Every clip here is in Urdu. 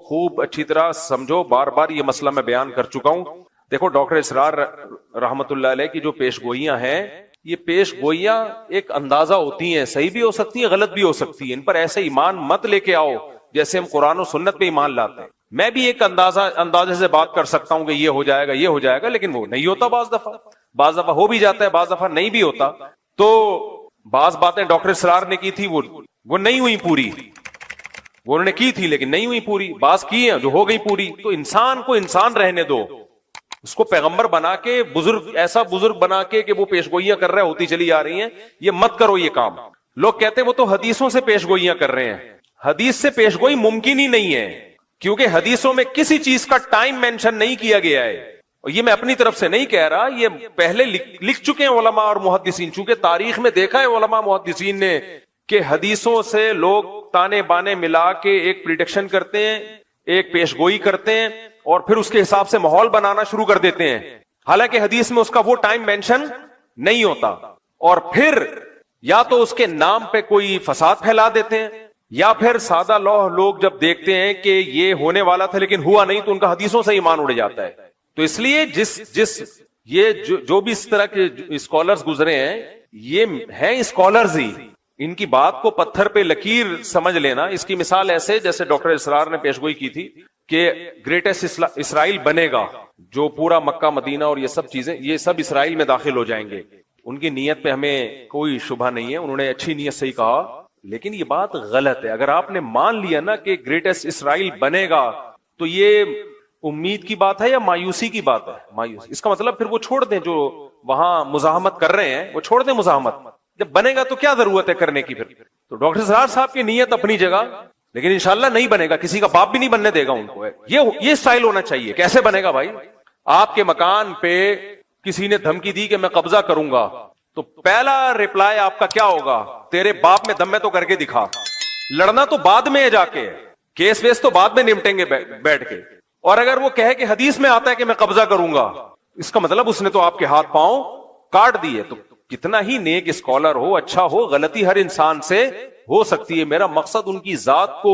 خوب اچھی طرح سمجھو، بار بار یہ مسئلہ میں بیان کر چکا ہوں. دیکھو ڈاکٹر اسرار رحمت اللہ علیہ کی جو پیش گوئیاں ہیں، یہ پیش گوئیاں ایک اندازہ ہوتی ہیں، صحیح بھی ہو سکتی ہیں، غلط بھی ہو سکتی ہیں. ان پر ایسے ایمان مت لے کے آؤ جیسے ہم قرآن و سنت پہ ایمان لاتے ہیں. میں بھی ایک اندازے سے بات کر سکتا ہوں کہ یہ ہو جائے گا، یہ ہو جائے گا، لیکن وہ نہیں ہوتا. بعض دفعہ ہو بھی جاتا ہے، بعض دفعہ نہیں بھی ہوتا. تو بعض باتیں ڈاکٹر اسرار نے کی تھی وہ نہیں ہوئی پوری، وہ انہوں نے کی تھی لیکن نہیں ہوئی پوری. بعض کی ہیں جو ہو گئی پوری. تو انسان کو انسان رہنے دو، اس کو پیغمبر بنا کے ایسا بزرگ بنا کے کہ وہ پیش گوئیاں کر رہے ہوتی چلی آ رہی ہیں، یہ مت کرو یہ کام. لوگ کہتے ہیں وہ تو حدیثوں سے پیش گوئیاں کر رہے ہیں. حدیث سے پیش گوئی ممکن ہی نہیں ہے، کیونکہ حدیثوں میں کسی چیز کا ٹائم مینشن نہیں کیا گیا ہے. اور یہ میں اپنی طرف سے نہیں کہہ رہا، یہ پہلے لکھ چکے ہیں علماء اور محدثین. چونکہ تاریخ میں دیکھا ہے علماء محدثین نے کہ حدیثوں سے لوگ تانے بانے ملا کے ایک پریڈکشن کرتے ہیں، ایک پیش گوئی کرتے ہیں، اور پھر اس کے حساب سے ماحول بنانا شروع کر دیتے ہیں، حالانکہ حدیث میں اس کا وہ ٹائم مینشن نہیں ہوتا. اور پھر یا تو اس کے نام پہ کوئی فساد پھیلا دیتے ہیں، یا پھر سادہ لوگ جب دیکھتے ہیں کہ یہ ہونے والا تھا لیکن ہوا نہیں، تو ان کا حدیثوں سے ایمان اڑ جاتا ہے. تو اس لیے یہ جو بھی اس طرح کے اسکالرز گزرے ہیں، یہ ہیں اسکالرز ہی. ان کی بات کو پتھر پہ لکیر سمجھ لینا. اس کی مثال ایسے جیسے ڈاکٹر اسرار نے پیش گوئی کی تھی کہ گریٹسٹ اسرائیل بنے گا، جو پورا مکہ مدینہ اور یہ سب چیزیں، یہ سب اسرائیل میں داخل ہو جائیں گے. ان کی نیت پہ ہمیں کوئی شبہ نہیں ہے، انہوں نے اچھی نیت سے ہی کہا، لیکن یہ بات غلط ہے. اگر آپ نے مان لیا نا کہ گریٹسٹ اسرائیل بنے گا، تو یہ امید کی بات ہے یا مایوسی کی بات ہے؟ مایوسی. اس کا مطلب پھر وہ چھوڑ دیں، جو وہاں مزاحمت کر رہے ہیں وہ چھوڑ دیں مزاحمت. جب بنے گا تو کیا ضرورت ہے کرنے کی پھر؟ تو ڈاکٹر اسرار صاحب کی نیت اپنی جگہ، لیکن انشاءاللہ نہیں بنے گا. کسی کا باپ بھی نہیں بننے دے گا ان کو. یہ اسٹائل ہونا چاہیے. کیسے بنے گا بھائی؟ آپ کے مکان پہ کسی نے دھمکی دی کہ میں قبضہ کروں گا، تو پہلا ریپلائی آپ کا کیا ہوگا؟ تیرے باپ میں دم میں تو کر کے دکھا. لڑنا تو بعد میں جا کے، کیس ویس تو بعد میں نمٹیں گے بیٹھ کے. اور اگر وہ کہے کہ حدیث میں آتا ہے کہ میں قبضہ کروں گا، اس کا مطلب اس نے تو آپ کے ہاتھ پاؤں کاٹ دیے. تو کتنا ہی نیک اسکالر ہو، اچھا ہو، غلطی ہر انسان سے ہو سکتی ہے. میرا مقصد ان کی ذات کو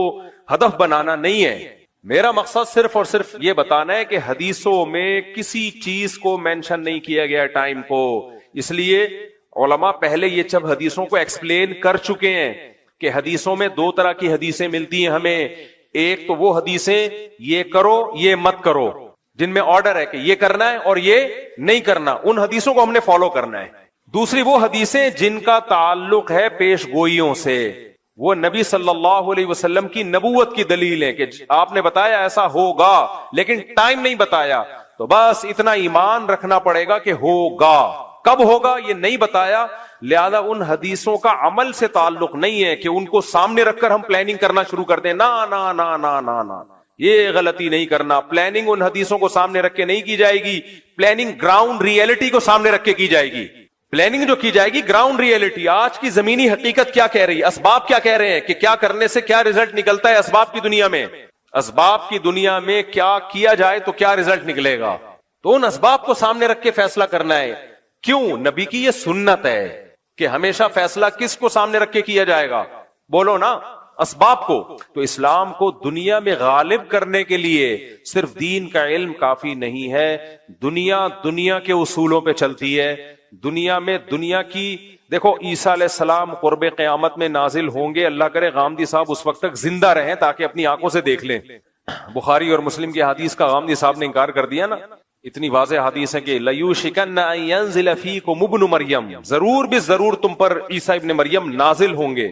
ہدف بنانا نہیں ہے. میرا مقصد صرف اور صرف یہ بتانا ہے کہ حدیثوں میں کسی چیز کو مینشن نہیں کیا گیا ٹائم کو. اس لیے علماء پہلے یہ سب حدیثوں کو ایکسپلین کر چکے ہیں کہ حدیثوں میں دو طرح کی حدیثیں ملتی ہیں ہمیں. ایک تو وہ حدیثیں یہ کرو یہ مت کرو، جن میں آرڈر ہے کہ یہ کرنا ہے اور یہ نہیں کرنا، ان حدیثوں کو ہم نے فالو کرنا ہے. دوسری وہ حدیثیں جن کا تعلق ہے پیش گوئیوں سے، وہ نبی صلی اللہ علیہ وسلم کی نبوت کی دلیل ہے کہ آپ نے بتایا ایسا ہوگا لیکن ٹائم نہیں بتایا، تو بس اتنا ایمان رکھنا پڑے گا کہ ہوگا. کب ہوگا یہ نہیں بتایا، لہذا ان حدیثوں کا عمل سے تعلق نہیں ہے کہ ان کو سامنے رکھ کر ہم پلاننگ کرنا شروع کر دیں. نا نا نا نا نا نا، یہ غلطی نہیں کرنا. پلاننگ ان حدیثوں کو سامنے رکھ کے نہیں کی جائے گی، پلاننگ گراؤنڈ ریئلٹی کو سامنے رکھ کے کی جائے گی. پلاننگ جو کی جائے گی گراؤنڈ ریئلٹی، آج کی زمینی حقیقت کیا کہہ رہی ہے، اسباب کیا کہہ رہے ہیں کہ کیا کرنے سے کیا ریزلٹ نکلتا ہے. اسباب کی دنیا میں، اسباب کی دنیا میں کیا کیا جائے تو کیا ریزلٹ نکلے گا، تو ان اسباب کو سامنے رکھ کے فیصلہ کرنا ہے. کیوں؟ نبی کی یہ سنت ہے کہ ہمیشہ فیصلہ کس کو سامنے رکھ کے کیا جائے گا؟ بولو نا، اسباب کو. تو اسلام کو دنیا میں غالب کرنے کے لیے صرف دین کا علم کافی نہیں ہے. دنیا کے اصولوں پہ چلتی ہے. دنیا میں دنیا کی، دیکھو عیسیٰ علیہ السلام قرب قیامت میں نازل ہوں گے. اللہ کرے غامدی صاحب اس وقت تک زندہ رہیں تاکہ اپنی آنکھوں سے دیکھ لیں. بخاری اور مسلم کی حدیث کا غامدی صاحب نے انکار کر دیا نا. اتنی واضح حدیث ہے کہ لَيُوشِكَنَّ أَن يَنزِلَ فِيكُمُ ابْنُ مَرْيَمَ، ضرور بھی ضرور تم پر عیسیٰ ابن مریم نازل ہوں گے.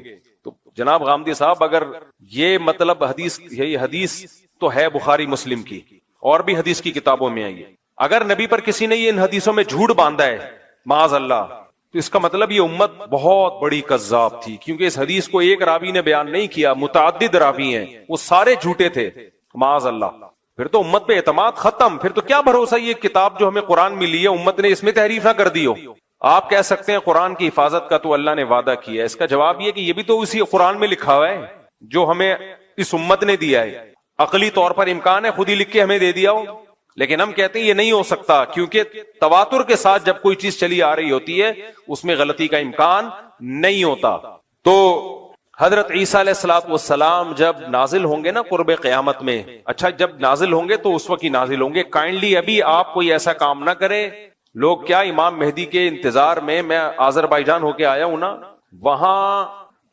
تو جناب غامدی صاحب، اگر یہ مطلب حدیث تو ہے بخاری مسلم کی، اور بھی حدیث کی کتابوں میں آئی ہے. اگر نبی پر کسی نے ان حدیثوں میں جھوٹ باندھا ہے معاذ اللہ، تو اس کا مطلب یہ امت بہت بڑی کذاب تھی، کیونکہ اس حدیث کو ایک راوی نے بیان نہیں کیا، متعدد راوی ہیں، وہ سارے جھوٹے تھے معاذ اللہ. پھر تو امت پہ اعتماد ختم. پھر تو کیا بھروسہ یہ کتاب جو ہمیں قرآن ملی ہے امت نے اس میں تحریف نہ کر دی ہو. آپ کہہ سکتے ہیں قرآن کی حفاظت کا تو اللہ نے وعدہ کیا ہے. اس کا جواب یہ کہ یہ بھی تو اسی قرآن میں لکھا ہوا ہے جو ہمیں اس امت نے دیا ہے. عقلی طور پر امکان ہے خود ہی لکھ کے ہمیں دے دیا ہو، لیکن ہم کہتے ہیں یہ نہیں ہو سکتا، کیونکہ تواتر کے ساتھ جب کوئی چیز چلی آ رہی ہوتی ہے اس میں غلطی کا امکان نہیں ہوتا. تو حضرت عیسیٰ علیہ الصلوۃ والسلام جب نازل ہوں گے نا قرب قیامت میں، اچھا جب نازل ہوں گے تو اس وقت ہی نازل ہوں گے، کائنڈلی ابھی آپ کوئی ایسا کام نہ کرے. لوگ کیا امام مہدی کے انتظار میں آذربائیجان ہو کے آیا ہوں نا، وہاں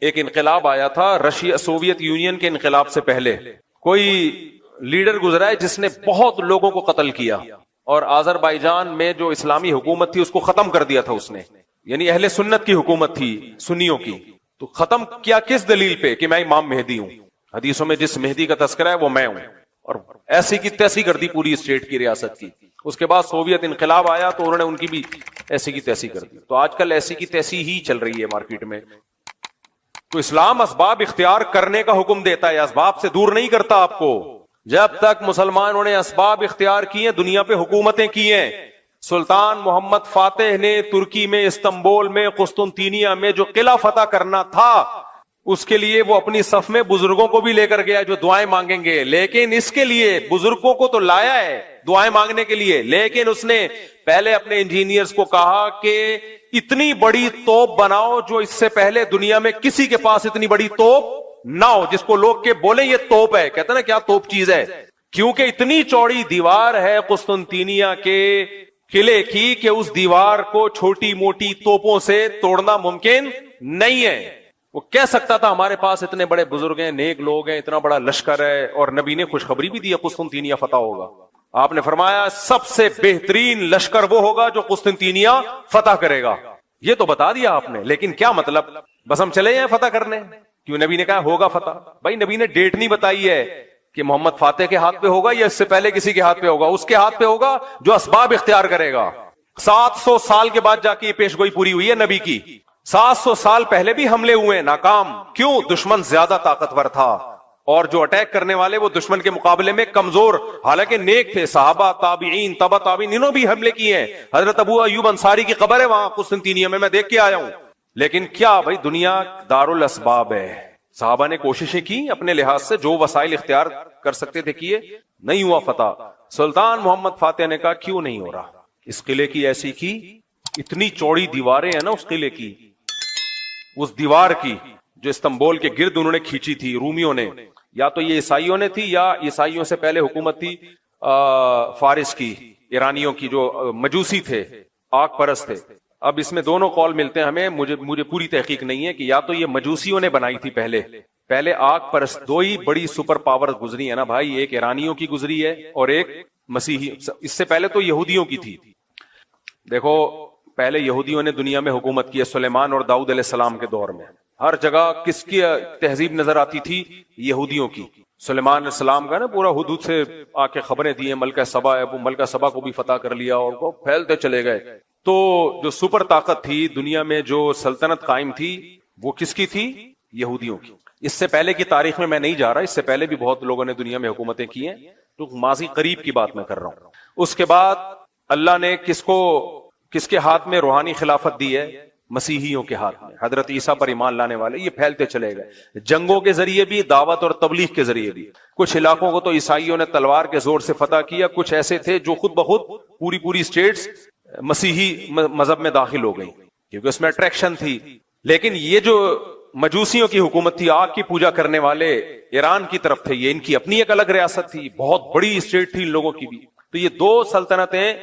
ایک انقلاب آیا تھا رشیا سوویت یونین کے انقلاب سے پہلے. کوئی لیڈر گزرا ہے جس نے بہت لوگوں کو قتل کیا، اور آذربائیجان میں جو اسلامی حکومت تھی اس کو ختم کر دیا تھا اس نے، یعنی اہل سنت کی حکومت تھی سنیوں کی. تو ختم کیا کس دلیل پہ؟ کہ میں امام مہدی ہوں، حدیثوں میں جس مہدی کا تذکرہ ہے وہ میں ہوں، اور ایسی کی تیسی کر دی پوری اسٹیٹ کی، ریاست کی. اس کے بعد سوویت انقلاب آیا تو انہوں نے ان کی بھی ایسی کی تیسی کر دی. تو آج کل ایسی کی تیسی ہی چل رہی ہے مارکیٹ میں. تو اسلام اسباب اختیار کرنے کا حکم دیتا ہے، اسباب سے دور نہیں کرتا آپ کو. جب تک مسلمانوں نے اسباب اختیار کیے، دنیا پہ حکومتیں کی ہیں. سلطان محمد فاتح نے ترکی میں، استنبول میں، قسطنطینیہ میں جو قلعہ فتح کرنا تھا، اس کے لیے وہ اپنی صف میں بزرگوں کو بھی لے کر گیا جو دعائیں مانگیں گے. لیکن اس کے لیے بزرگوں کو تو لایا ہے دعائیں مانگنے کے لیے، لیکن اس نے پہلے اپنے انجینئرز کو کہا کہ اتنی بڑی توپ بناؤ جو اس سے پہلے دنیا میں کسی کے پاس اتنی بڑی توپ نہ ہو، جس کو لوگ کے بولیں یہ توپ ہے. کہتے ہیں نا کیا توپ چیز ہے، کیونکہ اتنی چوڑی دیوار ہے قسطنطینیہ کے قلعے کی کہ اس دیوار کو چھوٹی موٹی توپوں سے توڑنا ممکن نہیں ہے. وہ کہہ سکتا تھا ہمارے پاس اتنے بڑے بزرگ ہیں، نیک لوگ ہیں، اتنا بڑا لشکر ہے، اور نبی نے خوشخبری بھی دی قسطنطینیہ فتح ہوگا. آپ نے فرمایا سب سے بہترین لشکر وہ ہوگا جو قسطنطینیہ فتح کرے گا. یہ تو بتا دیا آپ نے، لیکن کیا مطلب؟ بس ہم چلے جائیں فتح کرنے؟ کیوں نبی نے کہا ہوگا فتح؟ بھائی نبی نے ڈیٹ نہیں بتائی ہے کہ محمد فاتح کے ہاتھ پہ ہوگا یا اس سے پہلے کسی کے ہاتھ پہ ہوگا. اس کے ہاتھ پہ ہوگا جو اسباب اختیار کرے گا. 700 سال کے بعد جا کے یہ پیش گوئی پوری ہوئی ہے نبی کی. 700 سال پہلے بھی حملے ہوئے، ناکام. کیوں؟ دشمن زیادہ طاقتور تھا، اور جو اٹیک کرنے والے وہ دشمن کے مقابلے میں کمزور، حالانکہ نیک تھے. صحابہ، تابعین، تبع تابعین، انہوں بھی حملے کیے ہیں. حضرت ابو ایوب انصاری کی قبر ہے وہاں قسطنطینیہ میں دیکھ کے آیا ہوں. لیکن کیا بھائی دنیا دار الاسباب ہے. صحابہ نے کوششیں کی اپنے لحاظ سے، جو وسائل اختیار کر سکتے تھے کیے، نہیں ہوا فتح. سلطان محمد فاتح نے کہا کیوں نہیں ہو رہا؟ اس قلعے کی ایسی کی، اتنی چوڑی دیواریں ہیں نا اس قلعے کی، اس دیوار کی جو استنبول کے گرد انہوں نے کھینچی تھی رومیوں نے، یا تو یہ عیسائیوں نے تھی یا عیسائیوں سے پہلے حکومت تھی فارس کی، ایرانیوں کی، جو مجوسی تھے، آگ پرست تھے. اب اس میں دونوں قول ملتے ہیں ہمیں، مجھے پوری تحقیق نہیں ہے کہ یا تو یہ مجوسیوں نے بنائی تھی پہلے آگ پرست. دو ہی بڑی سپر پاور گزری ہے نا بھائی، ایک ایرانیوں کی گزری ہے اور ایک مسیحی. اس سے پہلے تو یہودیوں کی تھی. دیکھو پہلے یہودیوں نے دنیا میں حکومت کی ہے سلیمان اور داؤد علیہ السلام کے دور میں. ہر جگہ کس کی تہذیب نظر آتی تھی؟ یہودیوں کی. سلیمان علیہ السلام کا نا پورا حدود سے آ کے خبریں دی ہیں، ملکہ سبا ہے، وہ ملکہ سبا کو بھی فتح کر لیا اور وہ پھیلتے چلے گئے. تو جو سپر طاقت تھی دنیا میں، جو سلطنت قائم تھی، وہ کس کی تھی؟ یہودیوں کی. اس سے پہلے کی تاریخ میں نہیں جا رہا، اس سے پہلے بھی بہت لوگوں نے دنیا میں حکومتیں کی ہیں، تو ماضی قریب کی بات میں کر رہا ہوں. اس کے بعد اللہ نے کس کے ہاتھ میں روحانی خلافت دی ہے؟ مسیحیوں کے ہاتھ میں. حضرت عیسیٰ پر ایمان لانے والے یہ پھیلتے چلے گئے، جنگوں کے ذریعے بھی، دعوت اور تبلیغ کے ذریعے بھی. کچھ علاقوں کو تو عیسائیوں نے تلوار کے زور سے فتح کیا، کچھ ایسے تھے جو خود بخود پوری اسٹیٹس مسیحی مذہب میں داخل ہو گئی کیونکہ اس میں اٹریکشن تھی. لیکن یہ جو مجوسیوں کی حکومت تھی، آگ کی پوجا کرنے والے ایران کی طرف تھے، یہ ان کی اپنی ایک الگ ریاست تھی، بہت بڑی اسٹیٹ تھی ان لوگوں کی بھی. تو یہ دو سلطنتیں،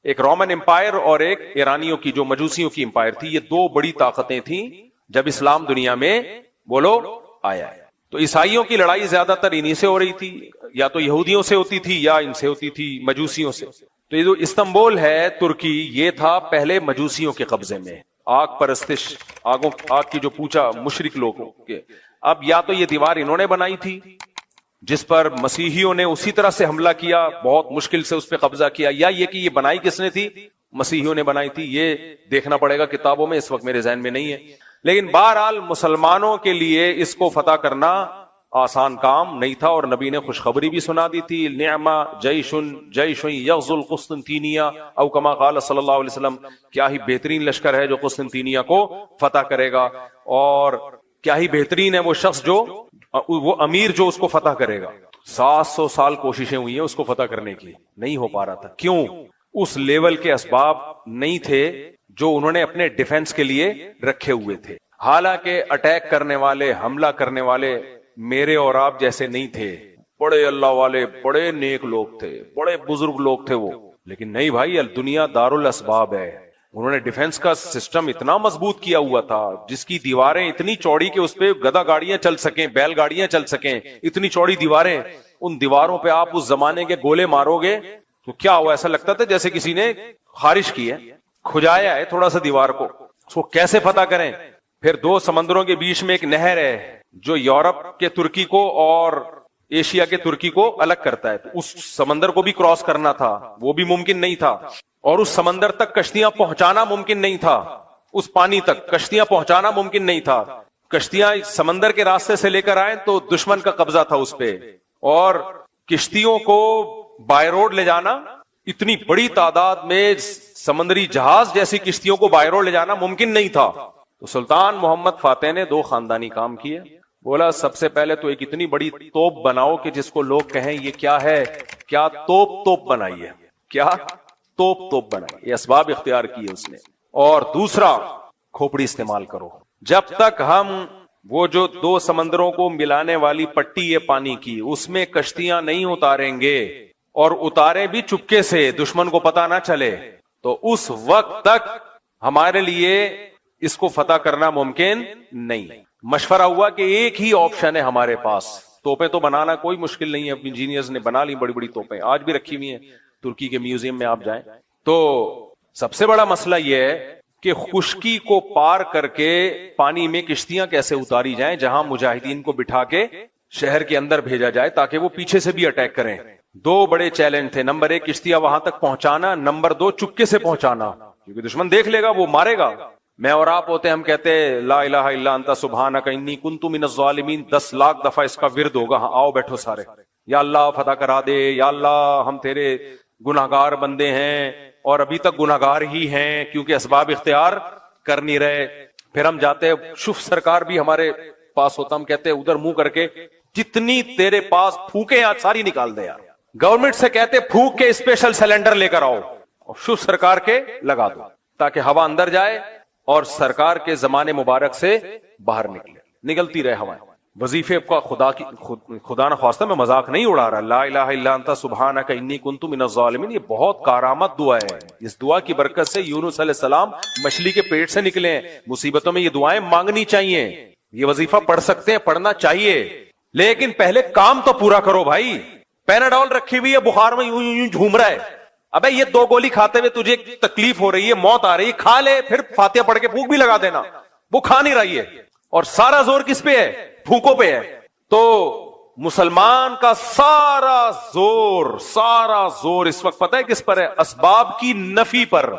ایک رومن امپائر اور ایک ایرانیوں کی جو مجوسیوں کی امپائر تھی، یہ دو بڑی طاقتیں تھیں جب اسلام دنیا میں بولو آیا. تو عیسائیوں کی لڑائی زیادہ تر انہی سے ہو رہی تھی، یا تو یہودیوں سے ہوتی تھی یا ان سے ہوتی تھی مجوسیوں سے. تو یہ جو استنبول ہے ترکی، یہ تھا پہلے مجوسیوں کے قبضے میں، آگ پرستش، آگ کی جو پوجا مشرک لوگوں کے. اب یا تو یہ دیوار انہوں نے بنائی تھی جس پر مسیحیوں نے اسی طرح سے حملہ کیا، بہت مشکل سے اس پہ قبضہ کیا، یا یہ کہ یہ بنائی کس نے تھی؟ مسیحیوں نے بنائی تھی. یہ دیکھنا پڑے گا کتابوں میں، اس وقت میرے ذہن میں نہیں ہے. لیکن بہرحال مسلمانوں کے لیے اس کو فتح کرنا آسان کام نہیں تھا، اور نبی نے خوشخبری بھی سنا دی تھی، نعم جیش یغزو القسطنطینیہ او کما قال صلی اللہ علیہ وسلم. کیا ہی بہترین لشکر ہے جو قسطنطینیہ کو فتح کرے گا، اور کیا ہی بہترین ہے وہ شخص جو، وہ امیر جو اس کو فتح کرے گا. 700 سال کوششیں ہوئی ہیں اس کو فتح کرنے کی، نہیں ہو پا رہا تھا. کیوں؟ اس لیول کے اسباب نہیں تھے جو انہوں نے اپنے ڈیفنس کے لیے رکھے ہوئے تھے. حالانکہ اٹیک کرنے والے، حملہ کرنے والے میرے اور آپ جیسے نہیں تھے، بڑے اللہ والے، بڑے نیک لوگ تھے، بڑے بزرگ لوگ تھے وہ. لیکن نہیں بھائی، دنیا دار الاسباب ہے. انہوں نے ڈیفنس کا سسٹم اتنا مضبوط کیا ہوا تھا، جس کی دیواریں اتنی چوڑی کہ اس پہ گدا گاڑیاں چل سکیں، بیل گاڑیاں چل سکیں، اتنی چوڑی دیواریں. ان دیواروں پہ آپ اس زمانے کے گولے مارو گے تو کیا ہوا، ایسا لگتا تھا جیسے کسی نے خارش کی ہے، کھجایا ہے تھوڑا سا دیوار کو. اس کو کیسے فتح کریں؟ پھر دو سمندروں کے بیچ میں ایک نہر ہے جو یورپ کے ترکی کو اور ایشیا کے ترکی کو الگ کرتا ہے. تو اس سمندر کو بھی کراس کرنا تھا، وہ بھی ممکن نہیں تھا. اور اس سمندر تک کشتیاں پہنچانا ممکن نہیں تھا، اس پانی تک کشتیاں پہنچانا ممکن نہیں تھا. کشتیاں سمندر کے راستے سے لے کر آئیں تو دشمن کا قبضہ تھا اس پہ. اور کشتیوں کو بائی روڈ لے جانا، اتنی بڑی تعداد میں سمندری جہاز جیسی کشتیوں کو بائی روڈ لے جانا ممکن نہیں تھا. تو سلطان محمد فاتح نے دو خاندانی کام کیے. بولا سب سے پہلے تو ایک اتنی بڑی توپ بناؤ کہ جس کو لوگ کہیں یہ کیا ہے، کیا توپ بنائیے، کیا توپ بنائی. یہ اسباب اختیار کیے اس نے. اور دوسرا، کھوپڑی استعمال کرو. جب تک ہم وہ جو دو سمندروں کو ملانے والی پٹی ہے پانی کی، اس میں کشتیاں نہیں اتاریں گے، اور اتارے بھی چپکے سے، دشمن کو پتا نہ چلے، تو اس وقت تک ہمارے لیے اس کو فتح کرنا ممکن نہیں. مشورہ ہوا کہ ایک ہی آپشن ہے ہمارے پاس. توپیں تو بنانا کوئی مشکل نہیں ہے، انجینئرز نے بنا لی بڑی بڑی توپیں، آج بھی رکھی ہوئی ہیں ترکی کے میوزیم میں آپ جائیں. تو سب سے بڑا مسئلہ یہ ہے کہ خشکی کو پار کر کے پانی میں کشتیاں کیسے اتاری جائیں، جہاں مجاہدین کو بٹھا کے شہر کے اندر بھیجا جائے تاکہ وہ پیچھے سے بھی اٹیک کریں. دو بڑے چیلنج تھے. نمبر 1 کشتیاں وہاں تک پہنچانا، نمبر 2 چپکے سے پہنچانا، کیونکہ دشمن دیکھ لے گا، وہ مارے گا. میں اور آپ ہوتے ہم کہتے لا الہ الا انت سبحانک انی کنت من الظالمین، 10 لاکھ دفعہ اس کا ورد ہوگا. ہاں آؤ بیٹھو سارے، یا اللہ فتح کرا دے، یا اللہ ہم تیرے گناہگار بندے ہیں اور ابھی تک گناہگار ہی ہیں کیونکہ اسباب اختیار کر نہیں رہے. پھر ہم جاتے، شف سرکار بھی ہمارے پاس ہوتا، ہم کہتے ادھر منہ کر کے جتنی تیرے پاس پھونکے آج ساری نکال دے یار. گورنمنٹ سے کہتے پھونک کے اسپیشل سلنڈر لے کر آؤ اور شف سرکار کے لگا دو تاکہ ہوا اندر جائے اور سرکار کے زمانے مبارک سے باہر نکلتی رہے ہوائیں. وظیفے کا خدا نہ خواستہ میں مذاق نہیں اڑا رہا. لا الہ الا انت سبحانک انی کنت من الظالمین، یہ بہت کارآمد دعا ہے. اس دعا کی برکت سے یونس علیہ السلام مچھلی کے پیٹ سے نکلے ہیں. مصیبتوں میں یہ دعائیں مانگنی چاہیے، یہ وظیفہ پڑھ سکتے ہیں، پڑھنا چاہیے، لیکن پہلے کام تو پورا کرو بھائی. پیناڈول رکھی ہوئی ہے، بخار میں یوں یوں جھوم رہا ہے. ابے یہ 2 گولی کھاتے ہوئے تجھے تکلیف ہو رہی ہے، موت آ رہی ہے، کھا لے، پھر فاتحہ پڑھ کے پھونک بھی لگا دینا. وہ کھا نہیں رہی ہے اور سارا زور کس پہ ہے؟ پھونکوں پہ ہے. تو مسلمان کا سارا زور اس وقت پتہ ہے کس پر ہے؟ اسباب کی نفی پر.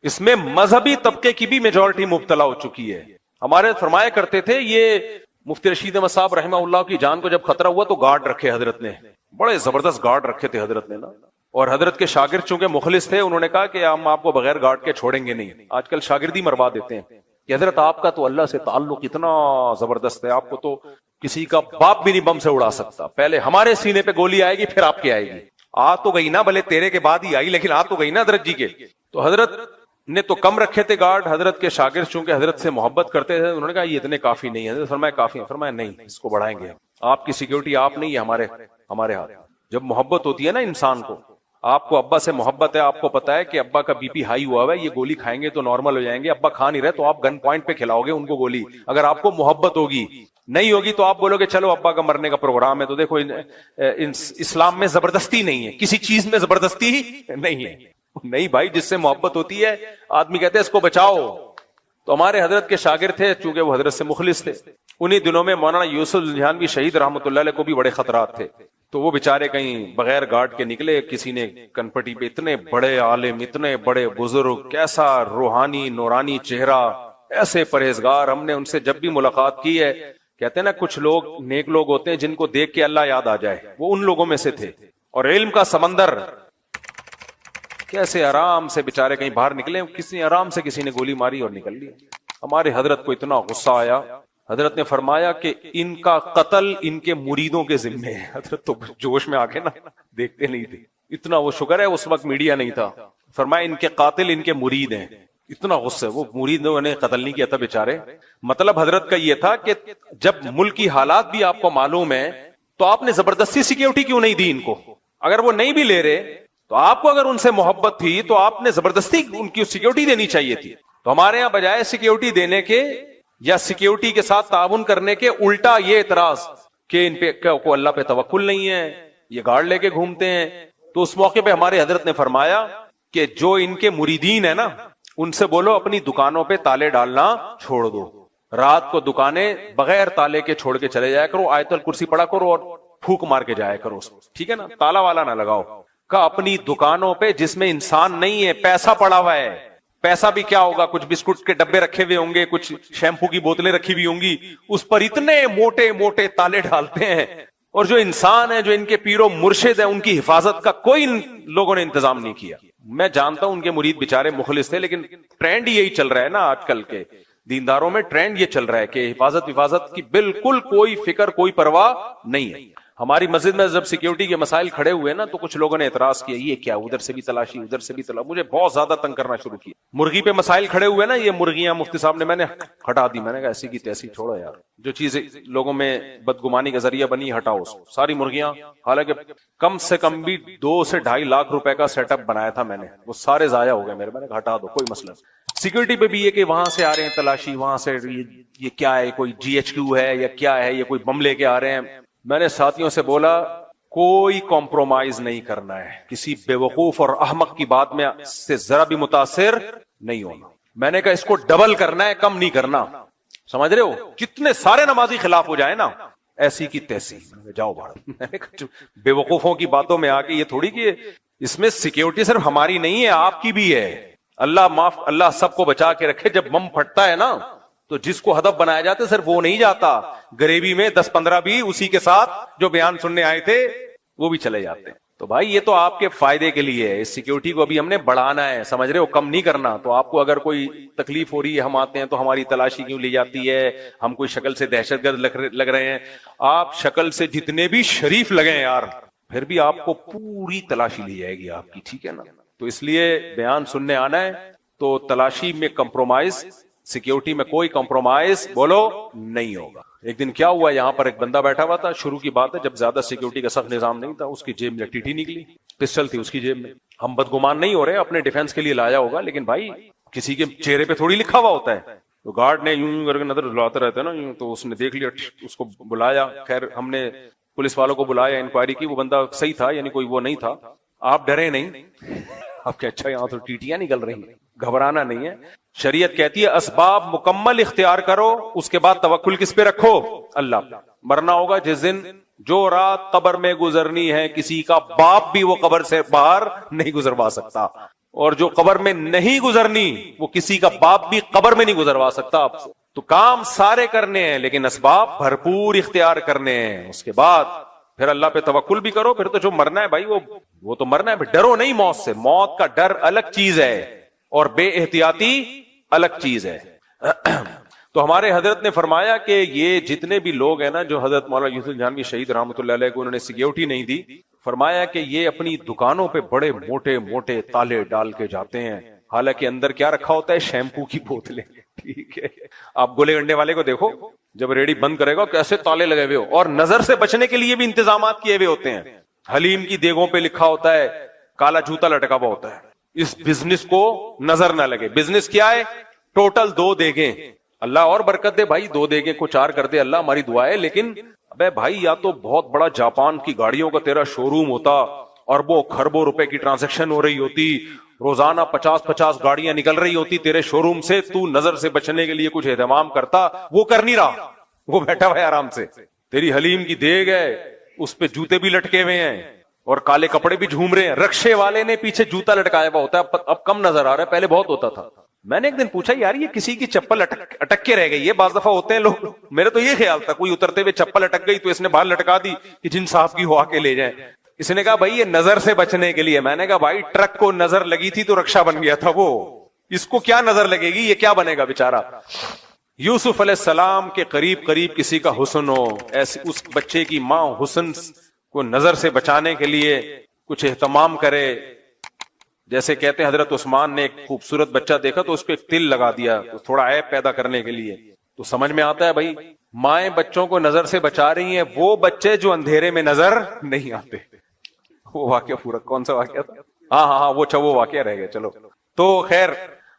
اس میں مذہبی طبقے کی بھی میجورٹی مبتلا ہو چکی ہے. ہمارے فرمایا کرتے تھے، یہ مفتی رشید احمد صاحب رحمہ اللہ کی جان کو جب خطرہ ہوا تو گارڈ رکھے حضرت نے، بڑے زبردست گارڈ رکھے تھے حضرت نے نا. اور حضرت کے شاگرد چونکہ مخلص تھے، انہوں نے کہا کہ ہم آپ کو بغیر گارڈ کے چھوڑیں گے نہیں. آج کل شاگردی مروا دیتے ہیں کہ حضرت آپ کا تو اللہ سے تعلق اتنا زبردست ہے، آپ کو تو کسی کا باپ بھی نہیں بم سے اڑا سکتا. پہلے ہمارے سینے پہ گولی آئے گی پھر آپ کی آئے گی. آ تو گئی نا، بھلے تیرے کے بعد ہی آئی لیکن آ تو گئی نا حضرت جی کے. تو حضرت نے تو کم رکھے تھے گارڈ. حضرت کے شاگرد چونکہ حضرت سے محبت کرتے تھے، انہوں نے کہا یہ اتنے کافی نہیں ہے. حضرت فرمایا کافی ہے. فرمایا نہیں، اس کو بڑھائیں گے. آپ کی سیکیورٹی آپ نہیں ہے، ہمارے ہاتھ. جب محبت ہوتی ہے نا انسان کو، آپ کو ابا سے محبت ہے، آپ کو پتا ہے کہ ابا کا بی پی ہائی ہوا ہے، یہ گولی کھائیں گے تو نارمل ہو جائیں گے. ابا کھا نہیں رہے تو آپ گن پوائنٹ پہ کھلاؤ گے ان کو گولی. اگر آپ کو محبت ہوگی، نہیں ہوگی تو آپ بولو گے چلو ابا کا مرنے کا پروگرام ہے. تو دیکھو اسلام میں زبردستی نہیں ہے، کسی چیز میں زبردستی نہیں ہے. نہیں بھائی، جس سے محبت ہوتی ہے آدمی کہتے ہیں اس کو بچاؤ. تو ہمارے حضرت کے شاگرد تھے، چونکہ وہ حضرت سے مخلص تھے. انہی دنوں میں مولانا یوسف الجھانوی شہید رحمۃ اللہ علیہ کو بھی بڑے خطرات تھے. تو وہ بےچارے کہیں بغیر گارڈ کے نکلے. کسی نے کنپٹی پہ اتنے بڑے عالم، اتنے بڑے بزرگ، کیسا روحانی نورانی چہرہ، ایسے پرہیزگار. ہم نے ان سے جب بھی ملاقات کی ہے، کہتے ہیں نا کچھ لوگ نیک لوگ ہوتے ہیں جن کو دیکھ کے اللہ یاد آ جائے، وہ ان لوگوں میں سے تھے. اور علم کا سمندر، کیسے آرام سے بےچارے کہیں باہر نکلے، کسی آرام سے کسی نے گولی ماری اور نکل لی. ہمارے حضرت کو اتنا غصہ آیا، حضرت نے فرمایا کہ ان کا قتل ان کے مریدوں کے ذمے ہے. حضرت تو جوش میں آ کے نا دیکھتے نہیں تھے. اتنا وہ شکر ہے اس وقت میڈیا نہیں تھا. فرمایا ان کے قاتل ان کے مرید ہیں. اتنا غصہ، وہ مریدوں نے قتل نہیں کیا تھا بیچارے. مطلب حضرت کا یہ تھا کہ جب ملک کی حالات بھی آپ کو معلوم ہے تو آپ نے زبردستی سیکیورٹی کیوں نہیں دی ان کو؟ اگر وہ نہیں بھی لے رہے تو آپ کو اگر ان سے محبت تھی تو آپ نے زبردستی ان کی سیکیورٹی دینی چاہیے تھی. تو ہمارے ہاں بجائے سیکیورٹی دینے کے یا سیکیورٹی کے ساتھ تعاون کرنے کے الٹا یہ اعتراض کہ ان پہ کو اللہ پہ توکل نہیں ہے، یہ گارڈ لے کے گھومتے ہیں. تو اس موقع پہ ہمارے حضرت نے فرمایا کہ جو ان کے مریدین ہیں نا ان سے بولو اپنی دکانوں پہ تالے ڈالنا چھوڑ دو، رات کو دکانیں بغیر تالے کے چھوڑ کے چلے جایا کرو، آیت الکرسی پڑھا کرو اور پھونک مار کے جایا کرو، ٹھیک ہے نا، تالا والا نہ لگاؤ. کہ اپنی دکانوں پہ جس میں انسان نہیں ہے پیسہ پڑا ہوا ہے، پیسہ بھی کیا ہوگا، کچھ بسکٹ کے ڈبے رکھے ہوئے ہوں گے، کچھ شیمپو کی بوتلیں رکھی ہوئی ہوں گی، اس پر اتنے موٹے موٹے تالے ڈالتے ہیں. اور جو انسان ہے جو ان کے پیر و مرشد ہیں ان کی حفاظت کا کوئی لوگوں نے انتظام نہیں کیا. میں جانتا ہوں ان کے مرید بیچارے مخلص تھے، لیکن ٹرینڈ یہی چل رہا ہے نا آج کل کے دینداروں میں، ٹرینڈ یہ چل رہا ہے کہ حفاظت کی بالکل کوئی فکر کوئی پرواہ نہیں ہے. ہماری مسجد میں جب سیکیورٹی کے مسائل کھڑے ہوئے نا تو کچھ لوگوں نے اعتراض کیا یہ کیا، ادھر سے بھی تلاشی ادھر سے بھی تلاشی، مجھے بہت زیادہ تنگ کرنا شروع کیا. مرغی پہ مسائل کھڑے ہوئے نا، یہ مرغیاں مفتی صاحب نے میں نے ہٹا دی. میں نے کہا ایسی کی تیسی چھوڑو یار، جو چیز لوگوں میں بدگمانی کا ذریعہ بنی ہٹاؤ ساری مرغیاں. حالانکہ کم سے کم بھی 2 سے 2.5 لاکھ روپے کا سیٹ اپ بنایا تھا میں نے، وہ سارے ضائع ہو گئے میرے. میں نے کہا ہٹا دو کوئی مسئلہ. سیکورٹی پہ بھی یہ کہ وہاں سے آ رہے ہیں تلاشی، وہاں سے یہ کیا ہے، کوئی GHQ ہے یا کیا ہے، یہ کوئی بم لے کے آ رہے ہیں. میں نے ساتھیوں سے بولا کوئی کمپرومائز نہیں کرنا ہے، کسی بے وقوف اور احمق کی بات میں سے ذرا بھی متاثر نہیں ہونا. میں نے کہا اس کو ڈبل کرنا ہے، کم نہیں کرنا. سمجھ رہے ہو، کتنے سارے نمازی خلاف ہو جائے نا ایسی کی تیسی. جاؤ باہر. میں نے کہا بے وقوفوں کی باتوں میں آ کے یہ تھوڑی کہ اس میں سیکیورٹی صرف ہماری نہیں ہے آپ کی بھی ہے. اللہ سب کو بچا کے رکھے. جب بم پھٹتا ہے نا تو جس کو ہدف بنایا جاتا ہے صرف وہ نہیں جاتا، غریبی میں 10-15 بھی اسی کے ساتھ جو بیان سننے آئے تھے وہ بھی چلے جاتے ہیں. تو بھائی یہ تو آپ کے فائدے کے لیے ہے، اس سیکیورٹی کو ابھی ہم نے بڑھانا ہے، سمجھ رہے ہو، کم نہیں کرنا. تو آپ کو اگر کوئی تکلیف ہو رہی ہے، ہم آتے ہیں تو ہماری تلاشی کیوں لی جاتی ہے، ہم کوئی شکل سے دہشت گرد لگ رہے ہیں. آپ شکل سے جتنے بھی شریف لگے یار، پھر بھی آپ کو پوری تلاشی لی جائے گی آپ کی، ٹھیک ہے نا. تو اس لیے بیان سننے آنا ہے تو تلاشی میں کمپرومائز، سیکیورٹی میں کوئی کمپرومائز بولو نہیں ہوگا. ایک دن کیا ہوا، یہاں پر ایک بندہ بیٹھا ہوا تھا، شروع کی بات ہے جب زیادہ سیکیورٹی کا سخت نظام نہیں تھا، اس کی جیب میں ٹیٹی نکلی، پسٹل تھی اس کی جیب میں. ہم بدگمان نہیں ہو رہے، اپنے ڈیفنس کے لیے لایا ہوگا، لیکن بھائی کسی کے چہرے پہ تھوڑی لکھا ہوا ہوتا ہے. تو گارڈ نے یوں کر کے نظر ڈلاتے رہتے نا یوں، تو اس نے دیکھ لیا، اس کو بلایا. خیر ہم نے پولیس والوں کو بلایا، انکوائری کی، وہ بندہ صحیح تھا، یعنی کوئی وہ نہیں تھا. آپ ڈرے نہیں، آپ کہ اچھا یہاں تو ٹیٹیاں نکل رہی ہیں، گھبرانا نہیں ہے. شریعت کہتی ہے اسباب مکمل اختیار کرو، اس کے بعد توکل کس پہ رکھو؟ اللہ. مرنا ہوگا جس دن، جو رات قبر میں گزرنی ہے کسی کا باپ بھی وہ قبر سے باہر نہیں گزروا سکتا، اور جو قبر میں نہیں گزرنی وہ کسی کا باپ بھی قبر میں نہیں گزروا سکتا آپ سے. تو کام سارے کرنے ہیں لیکن اسباب بھرپور اختیار کرنے ہیں. اس کے بعد پھر اللہ پہ توکل بھی کرو. پھر تو جو مرنا ہے بھائی وہ تو مرنا ہے، ڈرو نہیں موت سے. موت کا ڈر الگ چیز ہے اور بے احتیاطی الگ چیز ہے. تو ہمارے حضرت نے فرمایا کہ یہ جتنے بھی لوگ ہیں نا جو حضرت مولانا یوسف جہانوی شہید رحمۃ اللہ علیہ کو انہوں نے سیکیورٹی نہیں دی، فرمایا کہ یہ اپنی دکانوں پہ بڑے موٹے موٹے تالے ڈال کے جاتے ہیں، حالانکہ اندر کیا رکھا ہوتا ہے؟ شیمپو کی بوتلیں. ٹھیک ہے، آپ گولے گنڈے والے کو دیکھو جب ریڑی بند کرے گا کیسے تالے لگے ہوئے ہو، اور نظر سے بچنے کے لیے بھی انتظامات کیے ہوئے ہوتے ہیں. حلیم کی دیگوں پہ لکھا ہوتا ہے، کالا جوتا لٹکا ہوا ہوتا ہے، اس بزنس کو نظر نہ لگے. بزنس کیا ہے؟ ٹوٹل 2 دیگیں. اللہ اور برکت دے بھائی، 2 دیگیں کو 4 کر دے، اللہ ہماری دعا ہے. لیکن ابے بھائی یا تو بہت بڑا جاپان کی گاڑیوں کا تیرا شو روم ہوتا، اربوں خربوں روپے کی ٹرانزیکشن ہو رہی ہوتی، روزانہ 50 گاڑیاں نکل رہی ہوتی تیرے شو روم سے، تو نظر سے بچنے کے لیے کچھ اہتمام کرتا. وہ کر نہیں رہا، وہ بیٹھا ہوا ہے آرام سے. تیری حلیم کی دیگ ہے، اس پہ جوتے بھی لٹکے ہوئے ہیں اور کالے کپڑے بھی جھوم رہے ہیں. رکشے والے نے پیچھے جوتا لٹکایا ہوا ہوتا ہے، اب کم نظر آ رہا ہے، پہلے بہت ہوتا تھا. میں نے ایک دن پوچھا یار یہ کسی کی چپل اٹک کے رہ گئی ہے، بعض دفعہ ہوتے ہیں لوگ، میرے تو یہ خیال تھا کوئی اترتے ہوئے چپل اٹک گئی تو اس نے باہر لٹکا دی کہ جن صاحب کی ہوا کے لے جائیں. اس نے کہا بھائی یہ نظر سے بچنے کے لیے. میں نے کہا بھائی ٹرک کو نظر لگی تھی تو رکشہ بن گیا تھا، وہ اس کو کیا نظر لگے گی، یہ کیا بنے گا بیچارہ. یوسف علیہ السلام کے قریب کسی کا حسن ہو، ایسے اس بچے کی ماں حسن کو نظر سے بچانے کے لیے کچھ اہتمام کرے. جیسے کہتے ہیں حضرت عثمان نے ایک خوبصورت بچہ دیکھا تو اس کو ایک تل لگا دیا تھوڑا عیب پیدا کرنے کے لیے. تو سمجھ میں آتا ہے بھائی مائیں بچوں کو نظر سے بچا رہی ہیں, وہ بچے جو اندھیرے میں نظر نہیں آتے. وہ واقعہ پورا کون سا واقعہ تھا؟ ہاں وہ واقعہ رہ گیا. چلو تو خیر,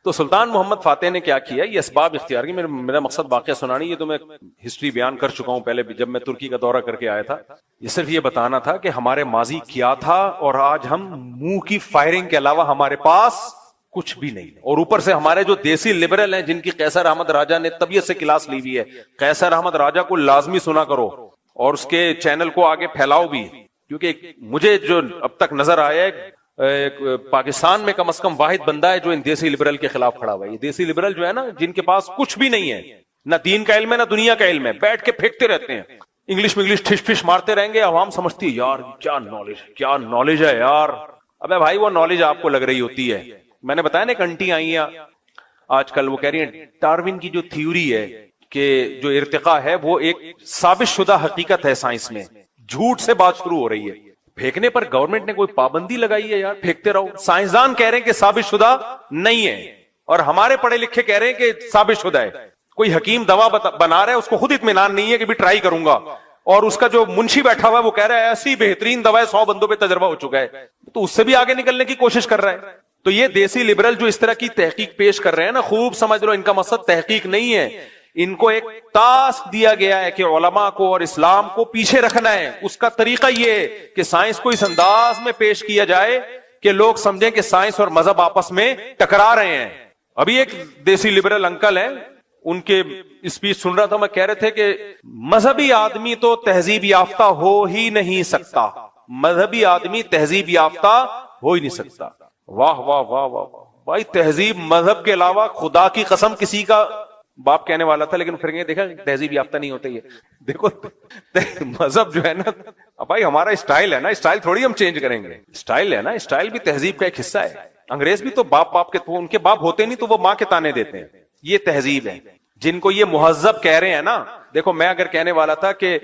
تو سلطان محمد فاتح نے کیا کیا, یہ اسباب اختیار کی. میرا مقصد واقعہ سنانی, یہ تو میں ہسٹری بیان کر چکا ہوں پہلے بھی جب میں ترکی کا دورہ کر کے آیا تھا. یہ صرف یہ بتانا تھا کہ ہمارے ماضی کیا تھا اور آج ہم منہ کی فائرنگ کے علاوہ ہمارے پاس کچھ بھی نہیں. اور اوپر سے ہمارے جو دیسی لبرل ہیں جن کی قیصر احمد راجہ نے طبیعت سے کلاس لی ہوئی ہے, قیصر احمد راجہ کو لازمی سنا کرو اور اس کے چینل کو آگے پھیلاؤ بھی, کیونکہ مجھے جو اب تک نظر آیا ہے پاکستان میں کم از کم واحد بندہ ہے جو ان دیسی لبرل کے خلاف کھڑا ہوا ہے. یہ دیسی لبرل جو ہے نا, جن کے پاس کچھ بھی نہیں ہے, نہ دین کا علم ہے نہ دنیا کا علم ہے, بیٹھ کے پھینکتے رہتے ہیں, انگلش میں انگلش ٹھش پھش مارتے رہیں گے. عوام سمجھتی ہے یار کیا نالج ہے یار. ابے بھائی وہ نالج آپ کو لگ رہی ہوتی ہے. میں نے بتایا نا ایک انٹی آئی ہیں آج کل, وہ کہہ رہی ہیں ڈارون کی جو تھیوری ہے کہ جو ارتقاء ہے وہ ایک ثابت شدہ حقیقت ہے سائنس میں, جھوٹ سے بات شروع ہو رہی ہے. پھینکنے پر گورنمنٹ نے کوئی پابندی لگائی ہے یار, پھینکتے رہو. سائنسدان کہہ رہے ہیں کہ ثابت شدہ نہیں ہے اور ہمارے پڑھے لکھے کہہ رہے ہیں کہ ثابت شدہ ہے. کوئی حکیم دوا بنا رہا ہے, اس کو خود اطمینان نہیں ہے کہ بھی ٹرائی کروں گا, اور اس کا جو منشی بیٹھا ہوا ہے وہ کہہ رہا ہے ایسی بہترین دوا ہے 100 بندوں پہ تجربہ ہو چکا ہے, تو اس سے بھی آگے نکلنے کی کوشش کر رہا ہے. تو یہ دیسی لبرل جو اس طرح کی تحقیق پیش کر رہے ہیں نا, خوب سمجھ لو ان کا مقصد تحقیق نہیں ہے. ان کو ایک ٹاسک دیا گیا ہے کہ علماء کو اور اسلام کو پیچھے رکھنا ہے. اس کا طریقہ یہ ہے کہ سائنس کو اس انداز میں پیش کیا جائے کہ لوگ سمجھیں کہ سائنس اور مذہب آپس میں ٹکرا رہے ہیں. ابھی ایک دیسی لبرل انکل ہیں, ان کے اسپیچ سن رہا تھا میں, کہہ رہے تھے کہ مذہبی آدمی تو تہذیب یافتہ ہو ہی نہیں سکتا, مذہبی آدمی تہذیب یافتہ ہو ہی نہیں سکتا. واہ واہ واہ واہ بھائی, تہذیب مذہب کے علاوہ خدا کی قسم کسی کا باپ کہنے والا تھا, لیکن پھر دیکھا تہذیب یافتہ نہیں ہوتے. یہ دیکھو مذہب جو ہے نا بھائی, ہمارا اسٹائل ہے نا, اسٹائل تھوڑی ہم چینج کریں گے. اسٹائل ہے نا, اسٹائل بھی تہذیب کا ایک حصہ ہے. انگریز بھی تو باپ کے, تو ان کے باپ ہوتے نہیں تو وہ ماں کے تانے دیتے ہیں. یہ تہذیب ہے. جن کو یہ مہذب کہہ رہے ہیں نا, دیکھو میں اگر کہنے والا تھا کہ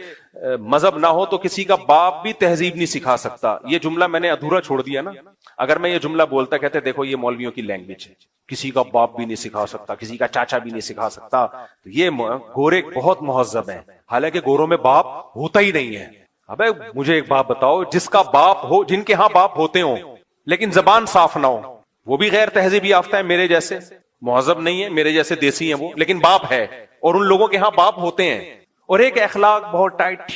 مذہب نہ ہو تو کسی کا باپ بھی تہذیب نہیں سکھا سکتا, یہ جملہ میں نے ادھورا چھوڑ دیا نا. اگر میں یہ جملہ بولتا کہتے دیکھو یہ مولویوں کی لینگویج ہے, کسی کا باپ بھی نہیں سکھا سکتا, کسی کا چاچا بھی نہیں سکھا سکتا, تو یہ گورے بہت مہذب ہیں, حالانکہ گوروں میں باپ ہوتا ہی نہیں ہے. ابے مجھے ایک بات بتاؤ, جس کا باپ ہو, جن کے ہاں باپ ہوتے ہوں لیکن زبان صاف نہ ہو, وہ بھی غیر تہذیب یافتہ ہے. میرے جیسے مہذب نہیں ہے, میرے جیسے دیسی ہیں وہ, لیکن باپ ہے. اور ان لوگوں کے ہاں باپ ہوتے ہیں, اور ایک اخلاق بہت ٹائٹ